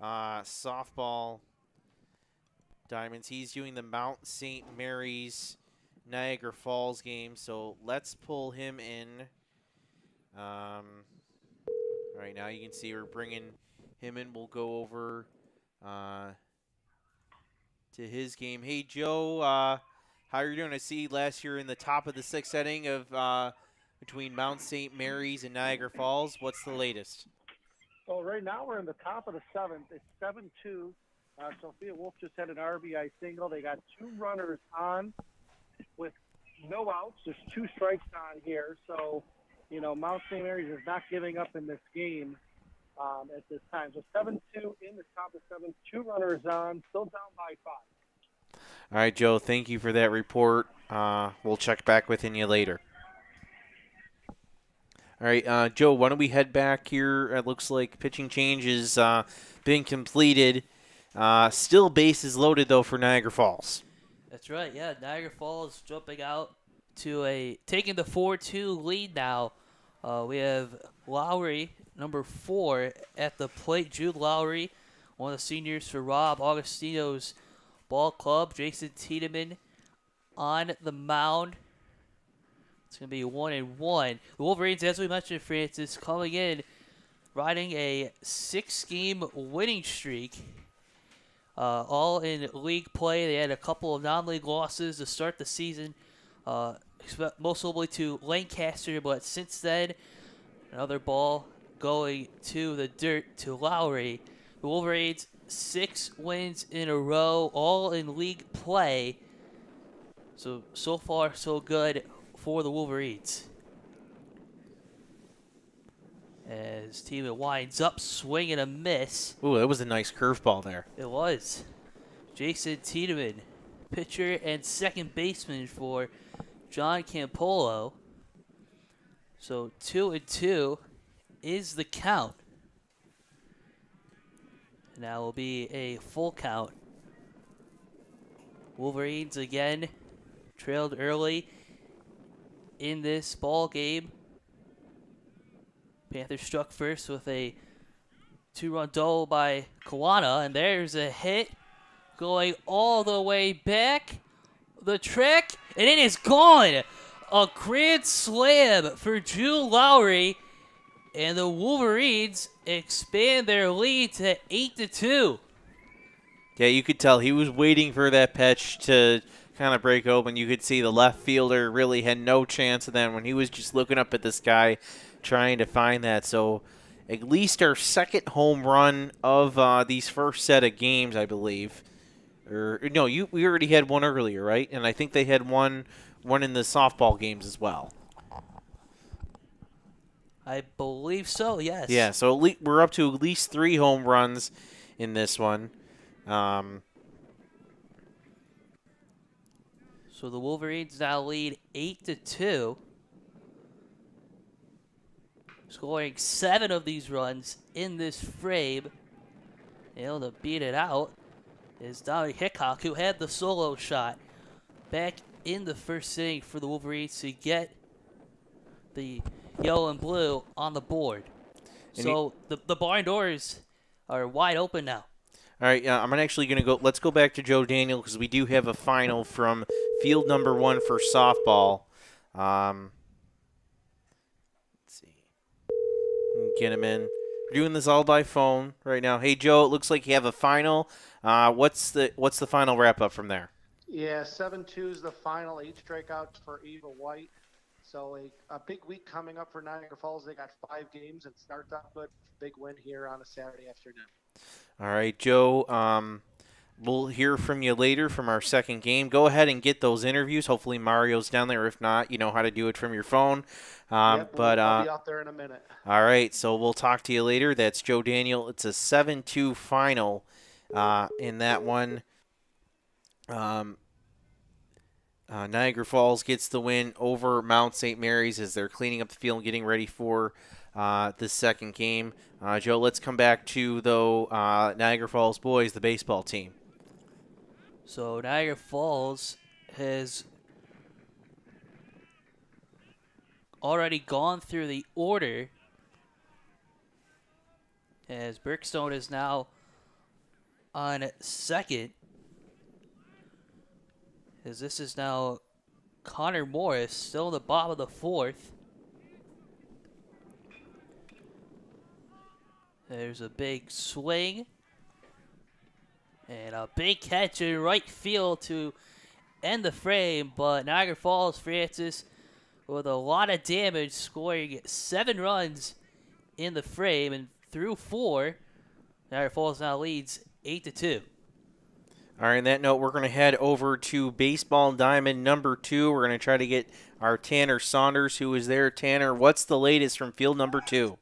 softball diamonds. He's doing the Mount St. Mary's Niagara Falls game, so let's pull him in. All right, now you can see we're bringing him in. We'll go over to his game. Hey, Joe, how are you doing? I see last year in the top of the 6th inning of between Mount St. Mary's and Niagara Falls. What's the latest? Well, right now we're in the top of the 7th. It's 7-2. Sophia Wolf just had an RBI single. They got 2 runners on with no outs. There's 2 strikes on here. So, Mount St. Mary's is not giving up in this game at this time. So 7-2 in the top of 7th. 2 runners on, still down by 5. All right, Joe, thank you for that report. We'll check back with you later. All right, Joe, why don't we head back here? It looks like pitching change is being completed. Still bases loaded, though, for Niagara Falls. That's right, yeah. Niagara Falls jumping out to taking the 4-2 lead now. We have Lowry, number 4, at the plate. Jude Lowry, one of the seniors for Rob Augustino's ball club. Jason Tiedemann on the mound. It's going to be 1-1. The Wolverines, as we mentioned, Francis, coming in, riding a 6-game winning streak. All in league play. They had a couple of non-league losses to start the season, most notably to Lancaster, but since then, another ball going to the dirt to Lowry. The Wolverines, 6 wins in a row, all in league play. So far, so good for the Wolverines. As team winds up, swing and a miss. Ooh, that was a nice curveball there. It was. Jason Tiedemann, pitcher and second baseman for John Campolo. So 2-2 is the count. Now will be a full count. Wolverines again trailed early in this ball game. Panthers struck first with a 2-run double by Kawana, and there's a hit going all the way back the track, and it is gone. A grand slam for Drew Lowry, and the Wolverines expand their lead to 8-2. Yeah, you could tell he was waiting for that pitch to kind of break open. You could see the left fielder really had no chance of that when he was just looking up at the sky trying to find that. So at least our second home run of these first set of games, I believe. Or no, we already had one earlier, right? And I think they had one in the softball games as well. I believe so, yes. Yeah, so we're up to at least 3 home runs in this one. So the Wolverines now lead 8-2. Scoring 7 of these runs in this frame. Able to beat it out is Dominic Hickok, who had the solo shot back in the first inning for the Wolverines to get the yellow and blue on the board. And so the barn doors are wide open now. All right, I'm actually going to go. Let's go back to Joe Daniel because we do have a final from field number 1 for softball. Let's see. Get him in. We're doing this all by phone right now. Hey, Joe, it looks like you have a final. What's the final wrap up from there? Yeah, 7-2 is the final. 8 strikeouts for Eva White. So a big week coming up for Niagara Falls. They got 5 games and starts off good. Big win here on a Saturday afternoon. All right, Joe. We'll hear from you later from our second game. Go ahead and get those interviews. Hopefully Mario's down there. If not, you know how to do it from your phone. I'll be out there in a minute. All right, so we'll talk to you later. That's Joe Daniel. It's a 7-2 final in that one. Niagara Falls gets the win over Mount St. Mary's as they're cleaning up the field and getting ready for the second game. Joe, let's come back to, though, Niagara Falls boys, the baseball team. So Niagara Falls has already gone through the order as Bergstone is now on second. As this is now Connor Morris, still in the bottom of the 4th. There's a big swing. And a big catch in right field to end the frame. But Niagara Falls, Francis, with a lot of damage, scoring 7 runs in the frame. And through 4, Niagara Falls now leads 8-2. All right, on that note, we're going to head over to Baseball Diamond number 2. We're going to try to get our Tanner Saunders, who is there. Tanner, what's the latest from field number 2?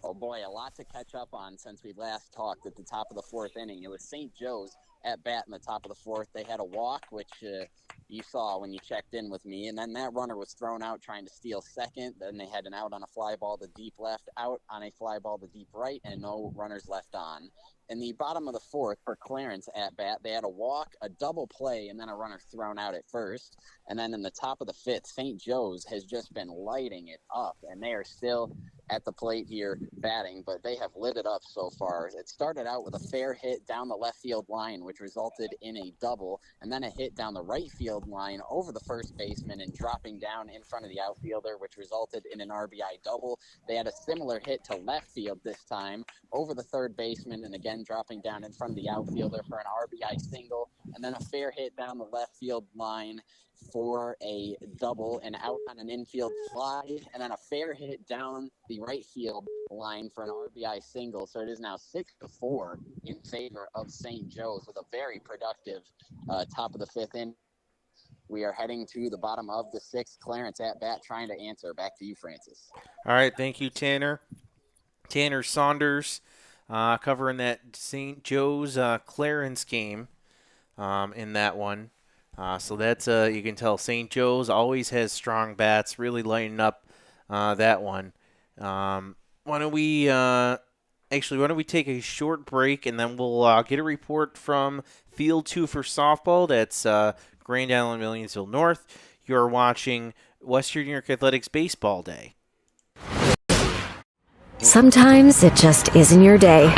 Oh, boy, a lot to catch up on since we last talked at the top of the 4th inning. It was St. Joe's at bat in the top of the 4th. They had a walk, which you saw when you checked in with me, and then that runner was thrown out trying to steal second. Then they had an out on a fly ball to deep left, out on a fly ball to deep right, and no runners left on. In the bottom of the 4th, for Clarence at bat, they had a walk, a double play, and then a runner thrown out at first. And then in the top of the 5th, St. Joe's has just been lighting it up, and they are still at the plate here batting, but they have lit it up so far. It started out with a fair hit down the left field line, which resulted in a double, and then a hit down the right field line over the first baseman and dropping down in front of the outfielder, which resulted in an RBI double. They had a similar hit to left field this time over the third baseman and again dropping down in front of the outfielder for an RBI single, and then a fair hit down the left field line for a double and out on an infield fly, and then a fair hit down the right field line for an RBI single. So it is now 6-4 in favor of St. Joe's with a very productive top of the 5th inning. We are heading to the bottom of the 6th. Clarence at bat trying to answer. Back to you, Francis. All right, thank you, Tanner. Tanner Saunders covering that St. Joe's Clarence game in that one. So that's, you can tell St. Joe's always has strong bats, really lighting up that one. Why don't we actually? Why don't we take a short break and then we'll get a report from Field 2 for softball. That's Grand Island, Millionsville North. You're watching Western New York Athletics Baseball Day. Sometimes it just isn't your day.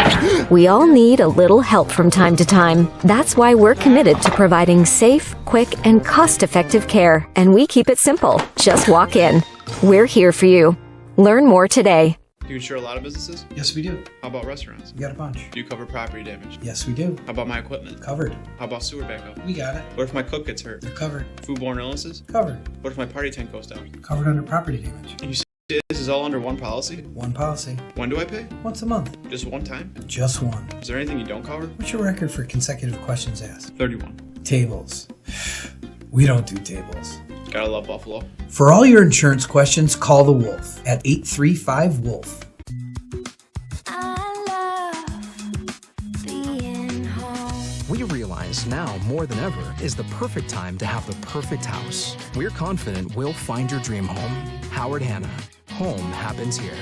We all need a little help from time to time. That's why we're committed to providing safe, quick, and cost-effective care. And we keep it simple. Just walk in. We're here for you. Learn more today. Do you insure a lot of businesses? Yes, we do. How about restaurants? We got a bunch. Do you cover property damage? Yes, we do. How about my equipment? Covered. How about sewer backup? We got it. What if my cook gets hurt? They're covered. Foodborne illnesses? Covered. What if my party tent goes down? Covered under property damage. And you say this is all under one policy? One policy. When do I pay? Once a month. Just one time? Just one. Is there anything you don't cover? What's your record for consecutive questions asked? 31. Tables. We don't do tables. Gotta love Buffalo. For all your insurance questions, call the Wolf at 835-WOLF. We realize now more than ever is the perfect time to have the perfect house. We're confident we'll find your dream home. Howard Hanna. Home happens here.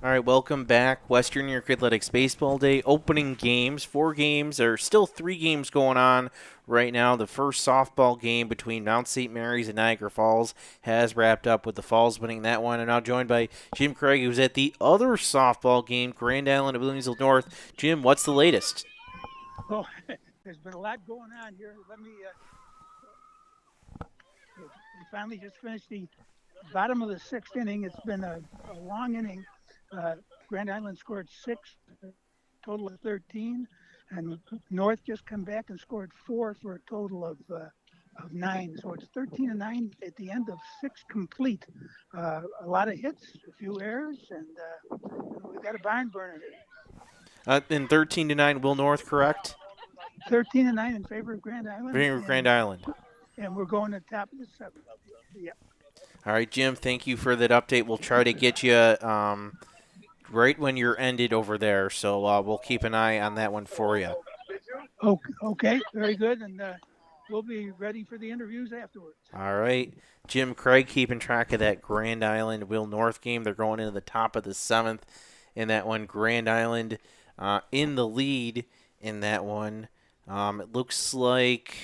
All right, welcome back. Western New York Athletics Baseball Day opening games. 4 games. There are still 3 games going on right now. The first softball game between Mount St. Mary's and Niagara Falls has wrapped up with the Falls winning that one. I'm now joined by Jim Craig, who's at the other softball game, Grand Island at Williamsville North. Jim, what's the latest? Oh, there's been a lot going on here. Let me. We finally just finished the bottom of the 6th inning. It's been a long inning. Grand Island scored 6, total of 13, and North just come back and scored 4 for a total of 9. So it's 13-9 at the end of 6 complete. A lot of hits, a few errors, and we've got a barn burner. In 13-9, Will North, correct? 13-9 in favor of Grand Island. Favor of Grand Island. And we're going to the top of the 7th. Yeah. All right, Jim, thank you for that update. We'll try to get you right when you're ended over there, so we'll keep an eye on that one for you. Okay, very good. And we'll be ready for the interviews afterwards. All right. Jim Craig keeping track of that Grand Island Will North game. They're going into the top of the 7th in that one. Grand Island in the lead in that one. It looks like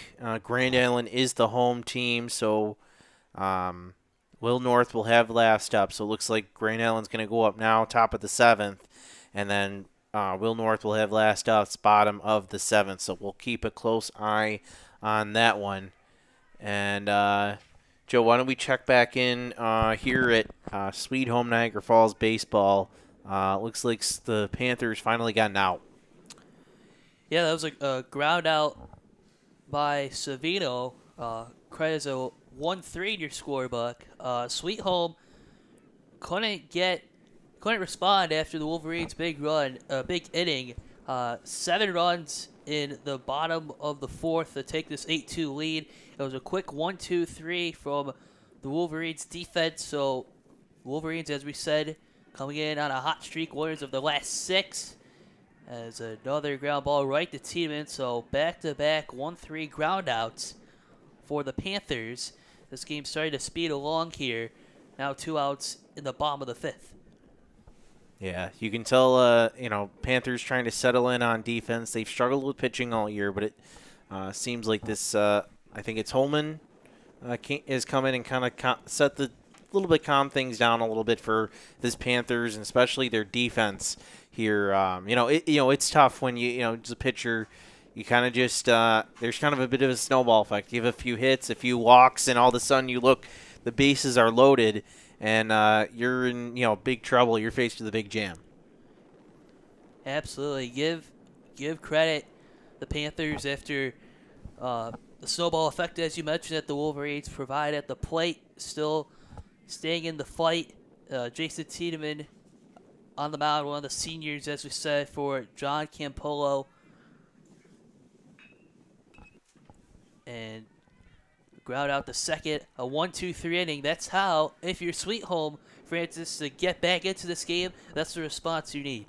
Grand Island is the home team, so Will North will have last up. So it looks like Grand Island's going to go up now, top of the 7th, and then Will North will have last up, bottom of the 7th. So we'll keep a close eye on that one. And Joe, why don't we check back in here at Sweet Home Niagara Falls baseball? Looks like the Panthers finally got an out. Yeah, that was a ground out by Savino. Credits a 1-3 in your scorebook. Sweet Home couldn't respond after the Wolverines' big inning. 7 runs in the bottom of the 4th to take this 8-2 lead. It was a quick 1-2-3 from the Wolverines' defense. So Wolverines, as we said, coming in on a hot streak, winners of the last 6. As another ground ball right to Tiedemann. So back-to-back 1-3 ground outs for the Panthers. This game's starting to speed along here. Now 2 outs in the bottom of the 5th. Yeah, you can tell, Panthers trying to settle in on defense. They've struggled with pitching all year, but it seems like this, I think it's Holman is coming and kind of set the little bit calm things down a little bit for this Panthers, and especially their defense here. It's tough when as a pitcher, you kind of just there's kind of a bit of a snowball effect. You have a few hits, a few walks, and all of a sudden you look, the bases are loaded, and you're in big trouble. You're faced with a big jam. Absolutely, give credit the Panthers after the snowball effect, as you mentioned, that the Wolverines provide at the plate, still staying in the fight. Jason Tiedemann on the mound, one of the seniors, as we said, for John Campolo. And ground out the second, a 1-2-3 inning. That's how, if you're Sweet Home, Francis, to get back into this game, that's the response you need.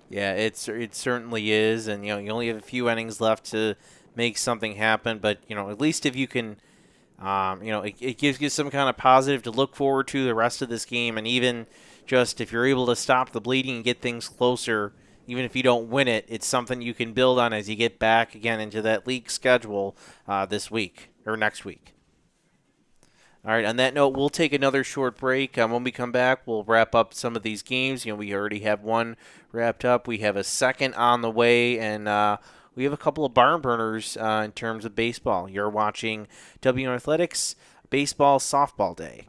Yeah, it certainly is, and you only have a few innings left to make something happen. But at least if you can, it gives you some kind of positive to look forward to the rest of this game, and even just if you're able to stop the bleeding and get things closer, even if you don't win it, it's something you can build on as you get back again into that league schedule this week or next week. All right, on that note, we'll take another short break. When we come back, we'll wrap up some of these games. We already have one wrapped up. We have a second on the way, and we have a couple of barn burners in terms of baseball. You're watching WNY Athletics Baseball Softball Day.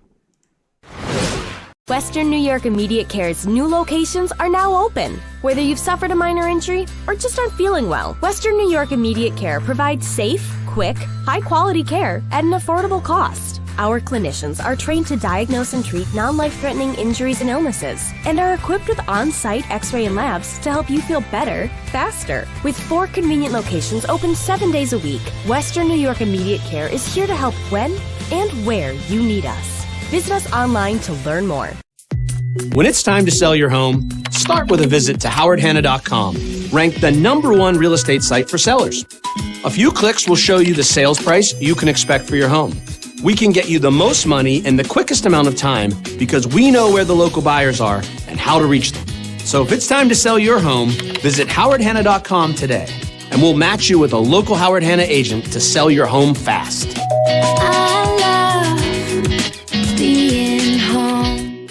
Western New York Immediate Care's new locations are now open. Whether you've suffered a minor injury or just aren't feeling well, Western New York Immediate Care provides safe, quick, high-quality care at an affordable cost. Our clinicians are trained to diagnose and treat non-life-threatening injuries and illnesses and are equipped with on-site x-ray and labs to help you feel better, faster. With 4 convenient locations open 7 days a week, Western New York Immediate Care is here to help when and where you need us. Visit us online to learn more. When it's time to sell your home, start with a visit to howardhanna.com, ranked the #1 real estate site for sellers. A few clicks will show you the sales price you can expect for your home. We can get you the most money in the quickest amount of time because we know where the local buyers are and how to reach them. So if it's time to sell your home, visit howardhanna.com today, and we'll match you with a local Howard Hanna agent to sell your home fast. Being home.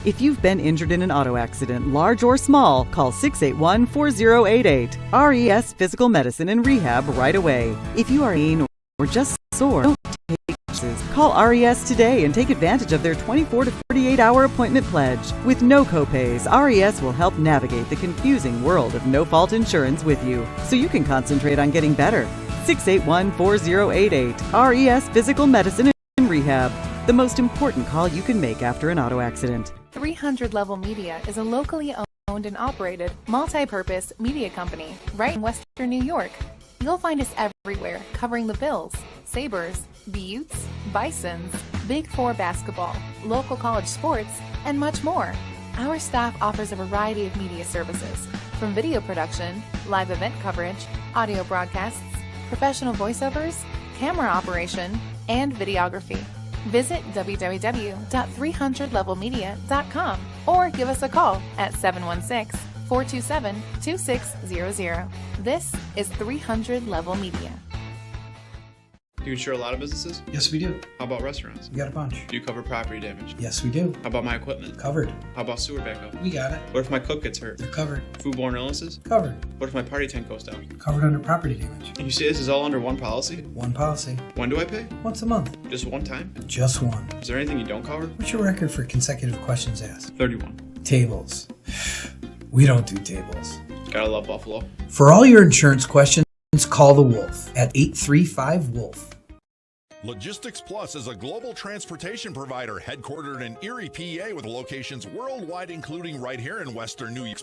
If you've been injured in an auto accident, large or small, call 681-4088. RES Physical Medicine and Rehab right away. If you are in or just sore, don't take chances. Call RES today and take advantage of their 24 to 48-hour appointment pledge. With no copays, RES will help navigate the confusing world of no-fault insurance with you, so you can concentrate on getting better. 681-4088. RES Physical Medicine and Rehab. The most important call you can make after an auto accident. 300 Level Media is a locally owned and operated multi-purpose media company right in Western New York. You'll find us everywhere, covering the Bills, Sabres, Buttes, Bisons, Big Four basketball, local college sports, and much more. Our staff offers a variety of media services, from video production, live event coverage, audio broadcasts, professional voiceovers, camera operation, and videography. Visit www.300levelmedia.com or give us a call at 716-427-2600. This is 300 Level Media. Do you insure a lot of businesses? Yes, we do. How about restaurants? We got a bunch. Do you cover property damage? Yes, we do. How about my equipment? Covered. How about sewer backup? We got it. What if my cook gets hurt? They're covered. Foodborne illnesses? Covered. What if my party tent goes down? Covered under property damage. And you say this is all under one policy? One policy. When do I pay? Once a month. Just one time? Just one. Is there anything you don't cover? What's your record for consecutive questions asked? 31. Tables. We don't do tables. Gotta love Buffalo. For all your insurance questions, call the Wolf at 835-WOLF. Logistics Plus is a global transportation provider headquartered in Erie, PA, with locations worldwide, including right here in Western New York.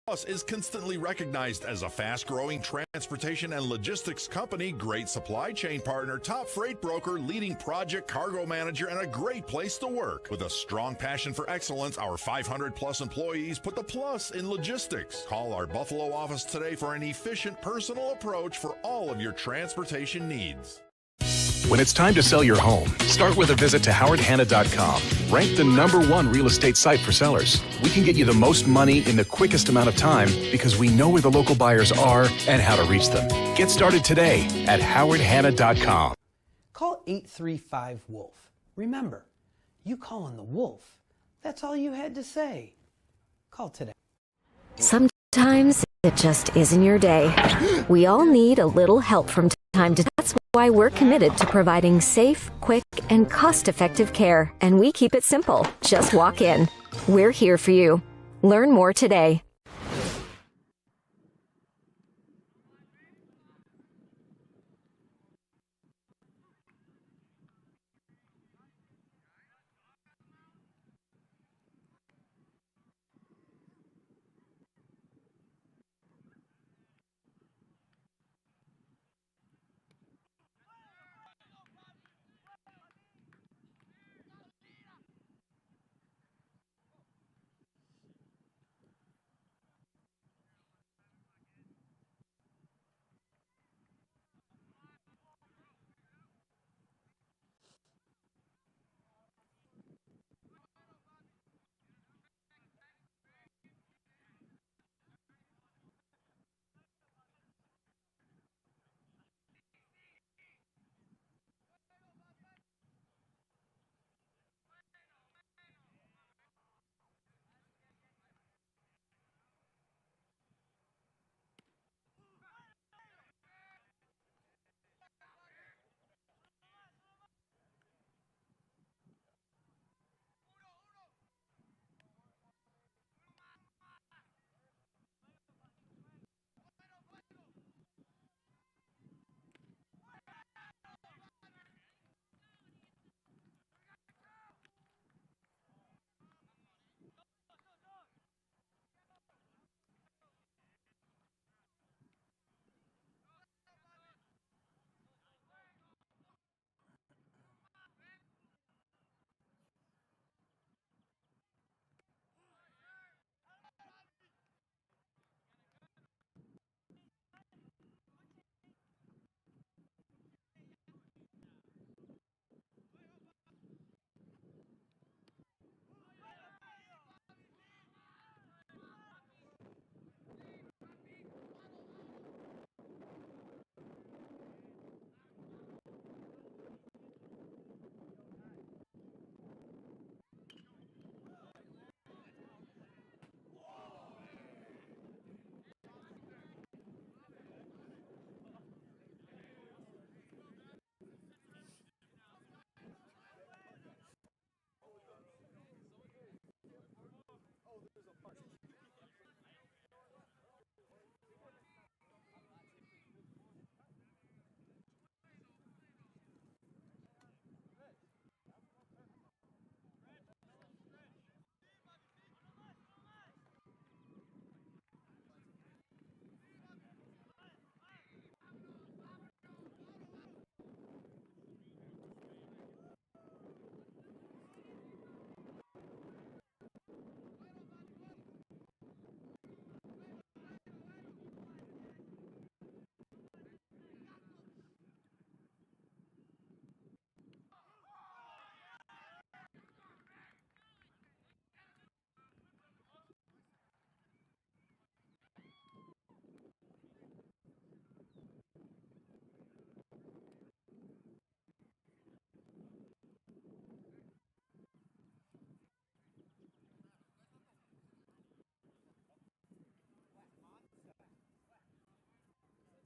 Plus is constantly recognized as a fast-growing transportation and logistics company, great supply chain partner, top freight broker, leading project cargo manager, and a great place to work. With a strong passion for excellence, our 500-plus employees put the plus in logistics. Call our Buffalo office today for an efficient, personal approach for all of your transportation needs. When it's time to sell your home, start with a visit to howardhanna.com. Ranked the #1 real estate site for sellers. We can get you the most money in the quickest amount of time because we know where the local buyers are and how to reach them. Get started today at howardhanna.com. Call 835-WOLF. Remember, you call on the Wolf. That's all you had to say. Call today. Sometimes it just isn't your day. We all need a little help from time to time. That's why we're committed to providing safe, quick, and cost-effective care. And we keep it simple. Just walk in. We're here for you. Learn more today.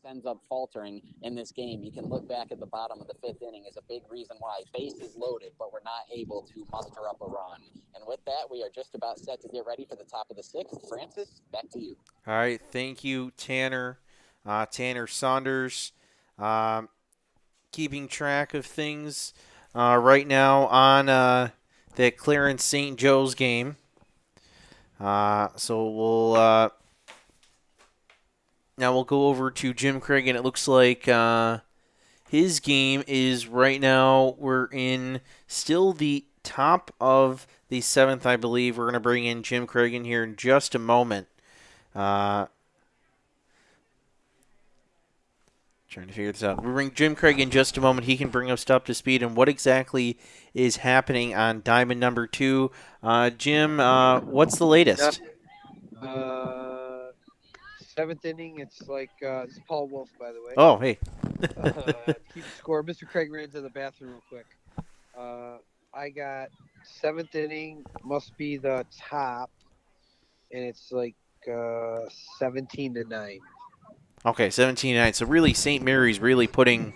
ends up faltering in this game. You can look back at the bottom of the 5th inning as a big reason why. Bases loaded, but we're not able to muster up a run. And with that, we are just about set to get ready for the top of the 6th. Francis, back to you. All right, thank you, Tanner. Tanner Saunders, keeping track of things right now on that Clarence St. Joe's game. So we'll now we'll go over to Jim Craig, and it looks like his game is right now. We're in still the top of the 7th, I believe. We're going to bring in Jim Craig in here in just a moment. Trying to figure this out. We'll bring Jim Craig in just a moment. He can bring us up to speed on what exactly is happening on diamond number 2. Jim, what's the latest? 7th inning. It's like this is Paul Wolf, by the way. Oh, hey. Keep score. Mr. Craig ran to the bathroom real quick. I got 7th inning. Must be the top, and it's like 17-9. Okay, 17-9. So really, St. Mary's really putting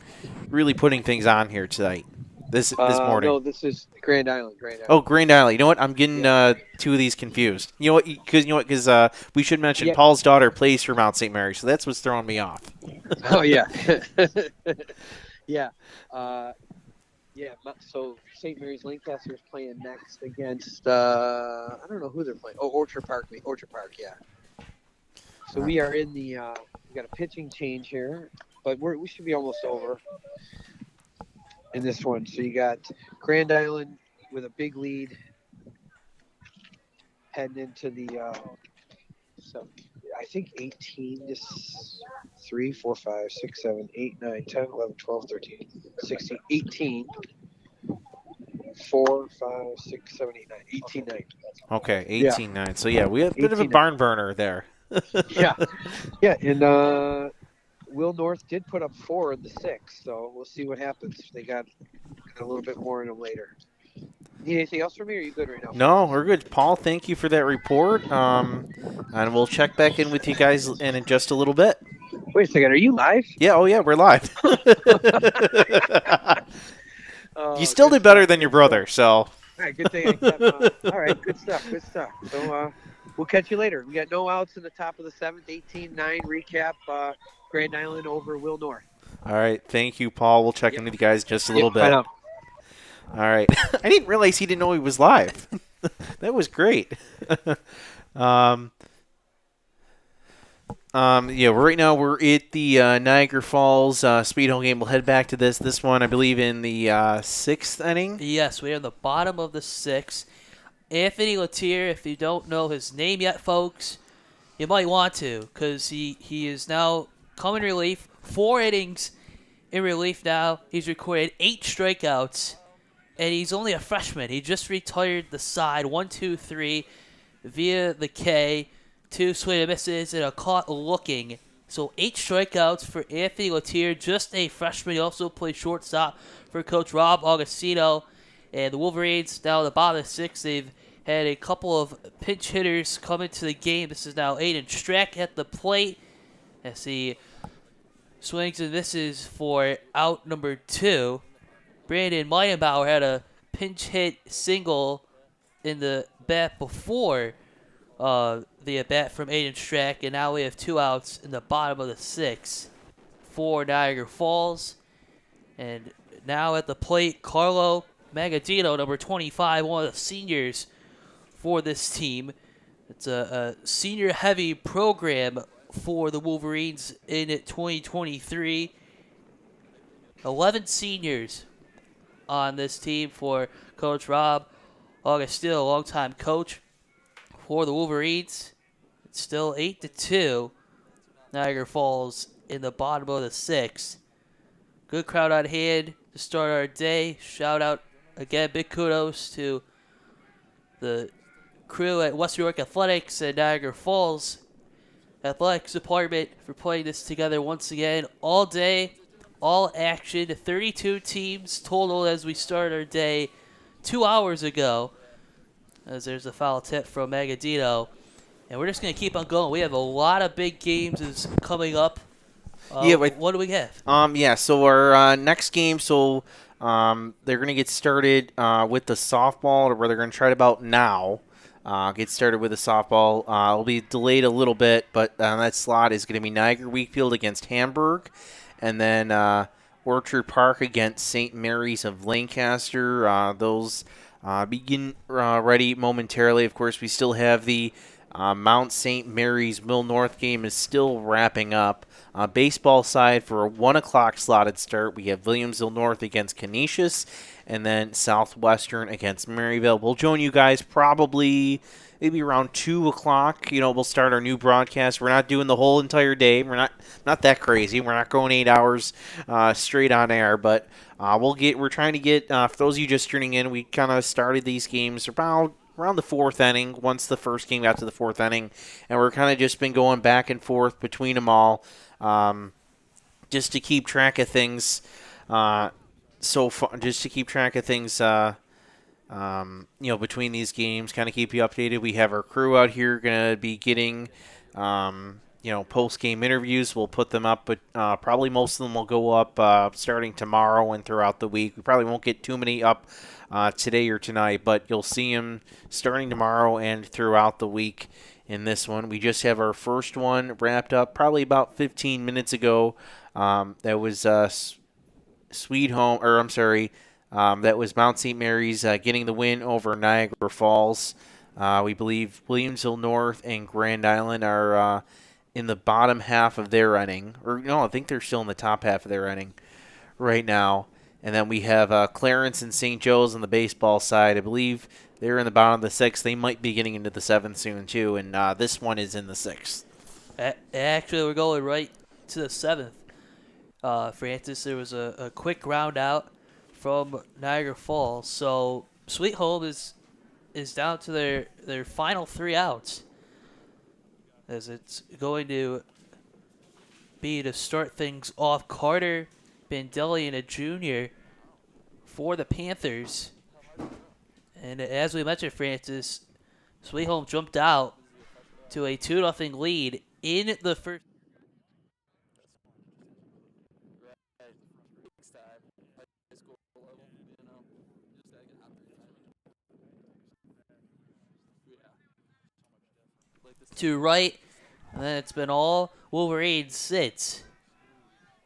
things on here tonight. This morning. No, this is Grand Island. Oh, Grand Island. You know what? I'm getting 2 of these confused. You know what? Because we should mention Paul's daughter plays for Mount St. Mary, so that's what's throwing me off. Oh yeah, yeah, So St. Mary's Lancaster is playing next against I don't know who they're playing. Oh, Orchard Park, yeah. So we are in the we got a pitching change here, but we should be almost over in this one. So you got Grand Island with a big lead heading into the so I think 18 to 3, 4, 5, 6, 7, 8, 9, 10, 11, 12, 13, 16, 18, 4, 5, 6, 7, 8, 9, 18, 9. Okay, 18-9. So yeah, we have a bit of a barn burner there. yeah, and Will North did put up 4 in the 6th, so we'll see what happens. They got a little bit more in them later. Need anything else from me, or are you good right now? No, we're good. Paul, thank you for that report. And we'll check back in with you guys in just a little bit. Wait a second, are you live? Yeah, we're live. You still did better than your brother, so. All right, good thing I kept. All right, good stuff. So we'll catch you later. We got no outs in the top of the 7th, 18-9 recap. Grand Island over Will North. All right, thank you, Paul. We'll check in with you guys just a little bit. I know. All right. I didn't realize he didn't know he was live. That was great. Right now we're at the Niagara Falls Speed Home game. We'll head back to this one, I believe, in the 6th inning. Yes, we are in the bottom of the 6th. Anthony Latier, if you don't know his name yet, folks, you might want to, because he is now coming relief. 4 innings in relief now. He's recorded 8 strikeouts, and he's only a freshman. He just retired the side 1-2-3 via the K. 2 swing and misses and a caught looking. So 8 strikeouts for Anthony Latier, just a freshman. He also played shortstop for Coach Rob Augustino. And the Wolverines, now at the bottom of the 6th, they've had a couple of pinch hitters come into the game. This is now Aiden Streck at the plate as he swings and misses for out number 2. Brandon Meyenbauer had a pinch hit single in the bat before the at-bat from Aiden Streck, and now we have 2 outs in the bottom of the 6th for Niagara Falls. And now at the plate, Carlo Magadino, number 25, one of the seniors for this team. It's a senior-heavy program for the Wolverines in 2023. 11 seniors on this team for Coach Rob Augustino, a longtime coach for the Wolverines. It's still 8-2. Niagara Falls in the bottom of the 6th. Good crowd on hand to start our day. Shout out again, big kudos to the crew at West New York Athletics and Niagara Falls Athletics Department for putting this together once again. All day, all action. 32 teams total as we start our day 2 hours ago. As there's a foul tip from Magadino. And we're just going to keep on going. We have a lot of big games coming up What do we have? So our next game, they're going to get started with the softball, where they're going to try it about now. Get started with the softball. It'll be delayed a little bit, but that slot is going to be Niagara Wheatfield against Hamburg, and then Orchard Park against St. Mary's of Lancaster. Those begin ready momentarily. Of course, we still have the Mount St. Mary's Mill North game is still wrapping up. Baseball side, for a 1 o'clock slotted start, we have Williamsville North against Canisius, and then Southwestern against Maryville. We'll join you guys probably maybe around 2 o'clock. We'll start our new broadcast. We're not doing the whole entire day. We're not that crazy. We're not going 8 hours straight on air, but we're trying to get, for those of you just tuning in, we kind of started these games around the fourth inning, once the first game got to the fourth inning, and we're kind of just been going back and forth between them all, just to keep track of things. Just to keep track of things, between these games, kind of keep you updated. We have our crew out here going to be getting, post-game interviews. We'll put them up, but probably most of them will go up starting tomorrow and throughout the week. We probably won't get too many up today or tonight, but you'll see them starting tomorrow and throughout the week in this one. We just have our first one wrapped up probably about 15 minutes ago. That was that was Mount St. Mary's getting the win over Niagara Falls. We believe Williamsville North and Grand Island are in the bottom half of their inning. I think they're still in the top half of their inning right now. And then we have Clarence and St. Joe's on the baseball side. I believe they're in the bottom of the sixth. They might be getting into the seventh soon, too. And this one is in the sixth. Actually, we're going right to the seventh. Francis, there was a quick ground out from Niagara Falls. So Sweet Home is down to their final 3 outs, as it's going to be to start things off. Carter Bandelian, a junior for the Panthers. And as we mentioned, Francis, Sweet Home jumped out to a 2-0 lead in the first. To right, and then it's been all Wolverines since.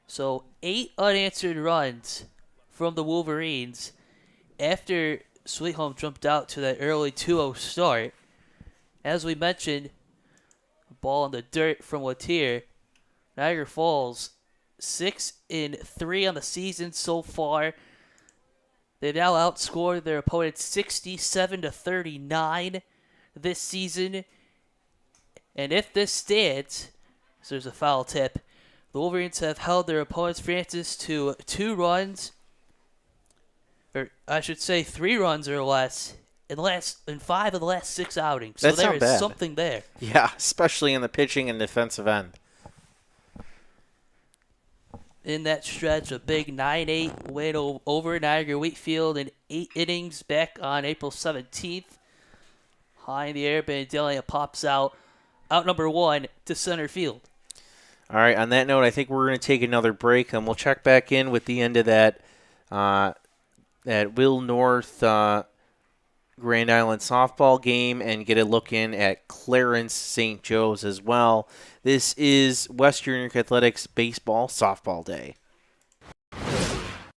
So 8 unanswered runs from the Wolverines after Sweet Home jumped out to that early 2-0 start. As we mentioned, ball in the dirt from Latier. Niagara Falls 6-3 on the season so far. They've now outscored their opponents 67-39 this season. And if this stands, so there's a foul tip, the Wolverines have held their opponents, Francis, to 2 runs, or I should say 3 runs or less, in 5 of the last 6 outings. So there is something there. Yeah, especially in the pitching and defensive end. In that stretch, a big 9-8 win over Niagara Wheatfield in 8 innings back on April 17th. High in the air, Bandelia pops out number 1 to center field. All right, on that note, I think we're going to take another break, and we'll check back in with the end of that Will North Grand Island softball game and get a look in at Clarence St. Joe's as well. This is Western New York Athletics Baseball Softball Day.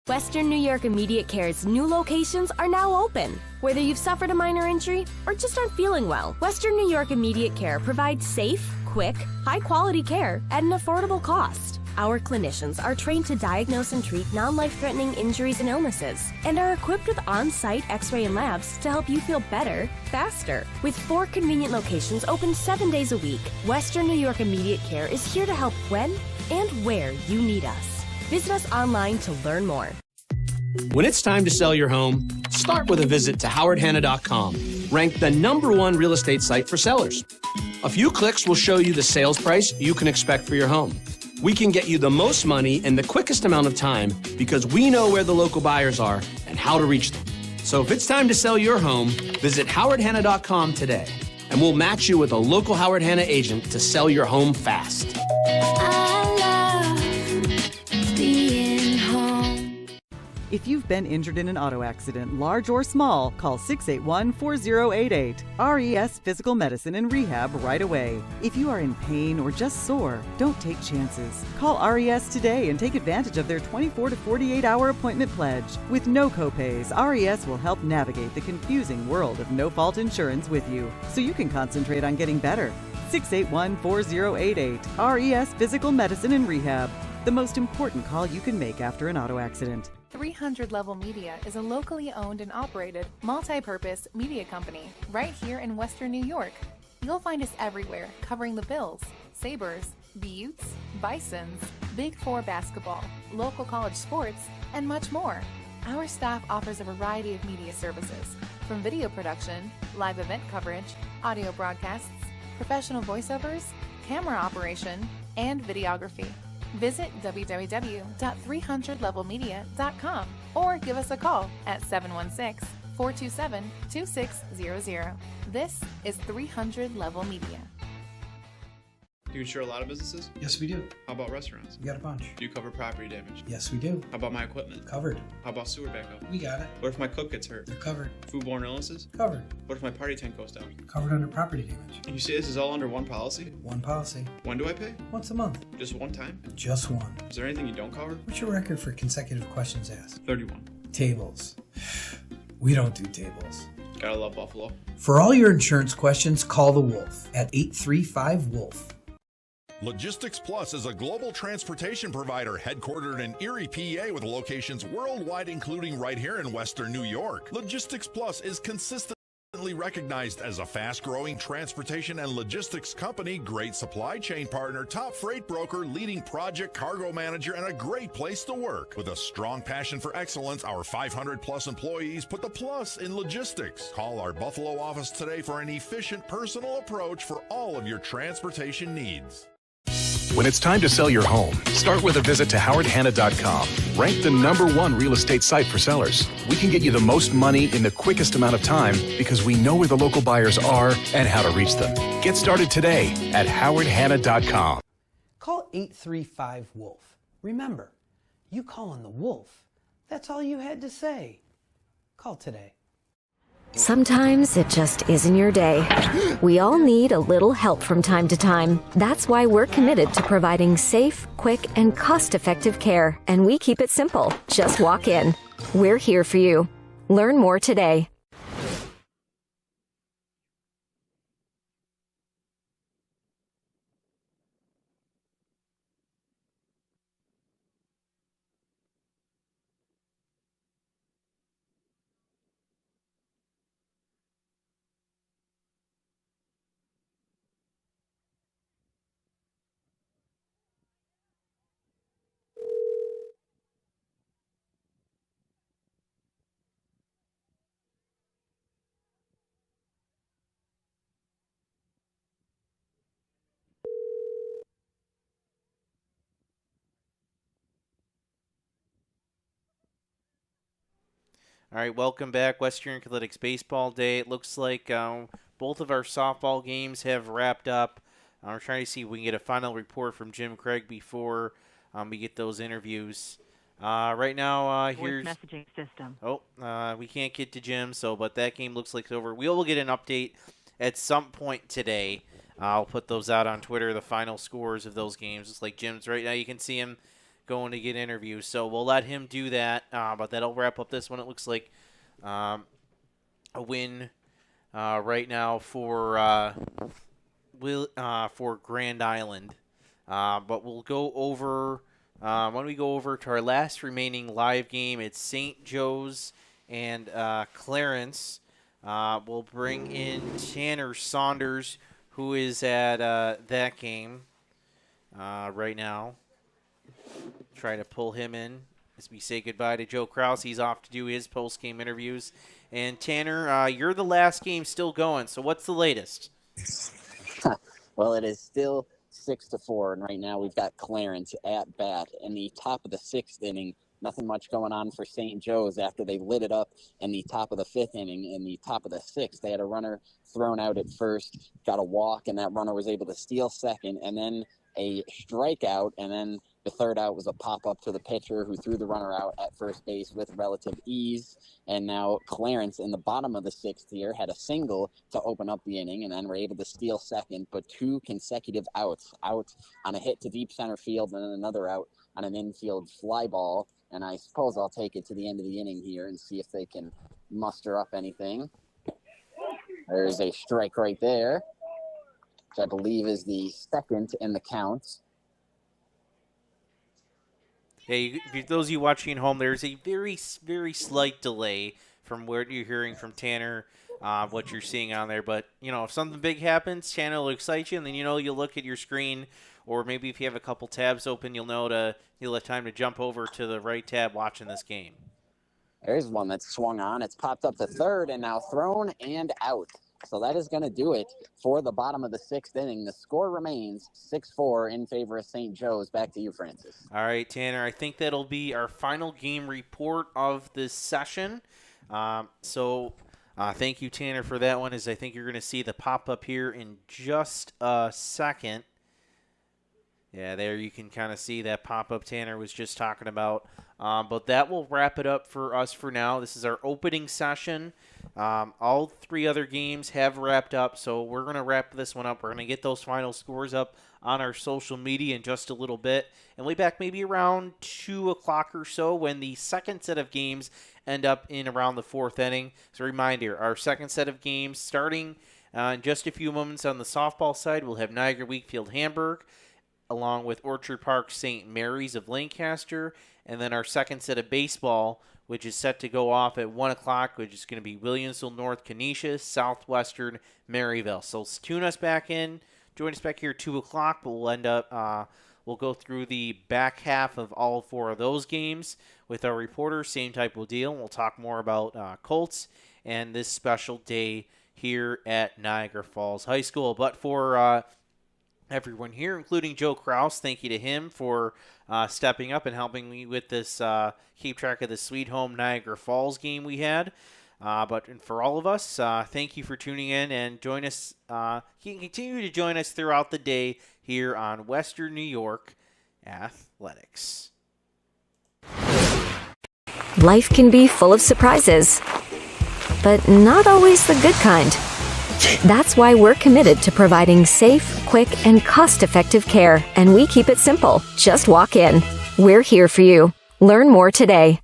Western New York Immediate Care's new locations are now open. Whether you've suffered a minor injury or just aren't feeling well, Western New York Immediate Care provides safe, quick, high-quality care at an affordable cost. Our clinicians are trained to diagnose and treat non-life-threatening injuries and illnesses and are equipped with on-site x-ray and labs to help you feel better, faster. With 4 convenient locations open 7 days a week, Western New York Immediate Care is here to help when and where you need us. Visit us online to learn more. When it's time to sell your home, start with a visit to howardhanna.com, ranked the #1 real estate site for sellers. A few clicks will show you the sales price you can expect for your home. We can get you the most money in the quickest amount of time because we know where the local buyers are and how to reach them. So if it's time to sell your home, visit howardhanna.com today, and we'll match you with a local Howard Hanna agent to sell your home fast. I love If you've been injured in an auto accident, large or small, call 681-4088. RES Physical Medicine and Rehab right away. If you are in pain or just sore, don't take chances. Call RES today and take advantage of their 24 to 48-hour appointment pledge. With no copays, RES will help navigate the confusing world of no-fault insurance with you, so you can concentrate on getting better. 681-4088. RES Physical Medicine and Rehab. The most important call you can make after an auto accident. 300 Level Media is a locally owned and operated multi-purpose media company right here in Western New York. You'll find us everywhere, covering the Bills, Sabres, Buttes, Bisons, Big Four basketball, local college sports, and much more. Our staff offers a variety of media services, from video production, live event coverage, audio broadcasts, professional voiceovers, camera operation, and videography. Visit www.300levelmedia.com or give us a call at 716-427-2600. This is 300 Level Media. Do you insure a lot of businesses? Yes, we do. How about restaurants? We got a bunch. Do you cover property damage? Yes, we do. How about my equipment? Covered. How about sewer backup? We got it. What if my cook gets hurt? They're covered. Foodborne illnesses? Covered. What if my party tent goes down? Covered under property damage. And you say this is all under one policy? One policy. When do I pay? Once a month. Just one time? Just one. Is there anything you don't cover? What's your record for consecutive questions asked? 31. Tables. We don't do tables. Gotta love Buffalo. For all your insurance questions, call the Wolf at 835-WOLF. Logistics Plus is a global transportation provider headquartered in Erie, PA with locations worldwide, including right here in Western New York. Logistics Plus is consistently recognized as a fast-growing transportation and logistics company, great supply chain partner, top freight broker, leading project cargo manager, and a great place to work. With a strong passion for excellence, our 500-plus employees put the plus in logistics. Call our Buffalo office today for an efficient, personal approach for all of your transportation needs. When it's time to sell your home, start with a visit to howardhanna.com. Ranked the #1 real estate site for sellers. We can get you the most money in the quickest amount of time because we know where the local buyers are and how to reach them. Get started today at howardhanna.com. Call 835-WOLF. Remember, you calling the Wolf, that's all you had to say. Call today. Sometimes it just isn't your day. We all need a little help from time to time. That's why we're committed to providing safe, quick, and cost-effective care. And we keep it simple. Just walk in. We're here for you. Learn more today. All right, welcome back. Western Athletics Baseball Day. It looks like both of our softball games have wrapped up. We're trying to see if we can get a final report from Jim Craig before we get those interviews. Right now, here's messaging system. Oh, we can't get to Jim, but that game looks like it's over. We will get an update at some point today. I'll put those out on Twitter, the final scores of those games. It's like Jim's right now. You can see him going to get interviews. So we'll let him do that, but that'll wrap up this one. It looks like a win right now for Grand Island. But we'll go over when we go over to our last remaining live game. It's St. Joe's and Clarence. We'll bring in Tanner Saunders, who is at that game right now. Try to pull him in as we say goodbye to Joe Krause. He's off to do his post-game interviews. And Tanner, you're the last game still going, so what's the latest? Well, it is still 6-4, and right now we've got Clarence at bat in the top of the 6th inning. Nothing much going on for St. Joe's after they lit it up in the top of the 5th inning. In the top of the 6th, they had a runner thrown out at first, got a walk, and that runner was able to steal second, and then a strikeout, and then The third out was a pop-up to the pitcher who threw the runner out at first base with relative ease. And now Clarence in the bottom of the sixth here had a single to open up the inning and then were able to steal second, but 2 consecutive outs, out on a hit to deep center field and then another out on an infield fly ball. And I suppose I'll take it to the end of the inning here and see if they can muster up anything. There's a strike right there, which I believe is the second in the count. Yeah, those of you watching at home, there's a very, very slight delay from what you're hearing from Tanner, what you're seeing on there. But, if something big happens, Tanner will excite you, and then, you'll look at your screen, or maybe if you have a couple tabs open, you'll have time to jump over to the right tab watching this game. There's one that's swung on. It's popped up to third and now thrown and out. So that is going to do it for the bottom of the sixth inning. The score remains 6-4 in favor of St. Joe's. Back to you, Francis. All right, Tanner, I think that'll be our final game report of this session. Thank you, Tanner, for that one, as I think you're going to see the pop-up here in just a second. Yeah, there you can kind of see that pop-up Tanner was just talking about. But that will wrap it up for us for now. This is our opening session. All 3 other games have wrapped up, so we're going to wrap this one up. We're going to get those final scores up on our social media in just a little bit. And we'll be back maybe around 2 o'clock or so when the second set of games end up in around the 4th inning. So a reminder, our second set of games starting in just a few moments on the softball side, we'll have Niagara Wakefield Hamburg, along with Orchard Park St. Mary's of Lancaster, and then our second set of baseball, which is set to go off at 1 o'clock, which is going to be Williamsville North Canisius, Southwestern Maryville. So tune us back in, join us back here at 2 o'clock, but we'll end up, we'll go through the back half of all 4 of those games with our reporters, same type of deal. We'll talk more about Colts and this special day here at Niagara Falls High School. But for everyone here, including Joe Kraus, thank you to him for stepping up and helping me with this, keep track of the Sweet Home Niagara Falls game we had. But for all of us, thank you for tuning in and join us. You can continue to join us throughout the day here on Western New York Athletics. Life can be full of surprises, but not always the good kind. That's why we're committed to providing safe, quick, and cost-effective care, and we keep it simple. Just walk in. We're here for you. Learn more today.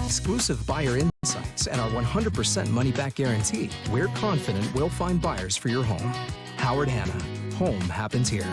Exclusive buyer insights and our 100% money-back guarantee. We're confident we'll find buyers for your home. Howard Hanna. Home happens here.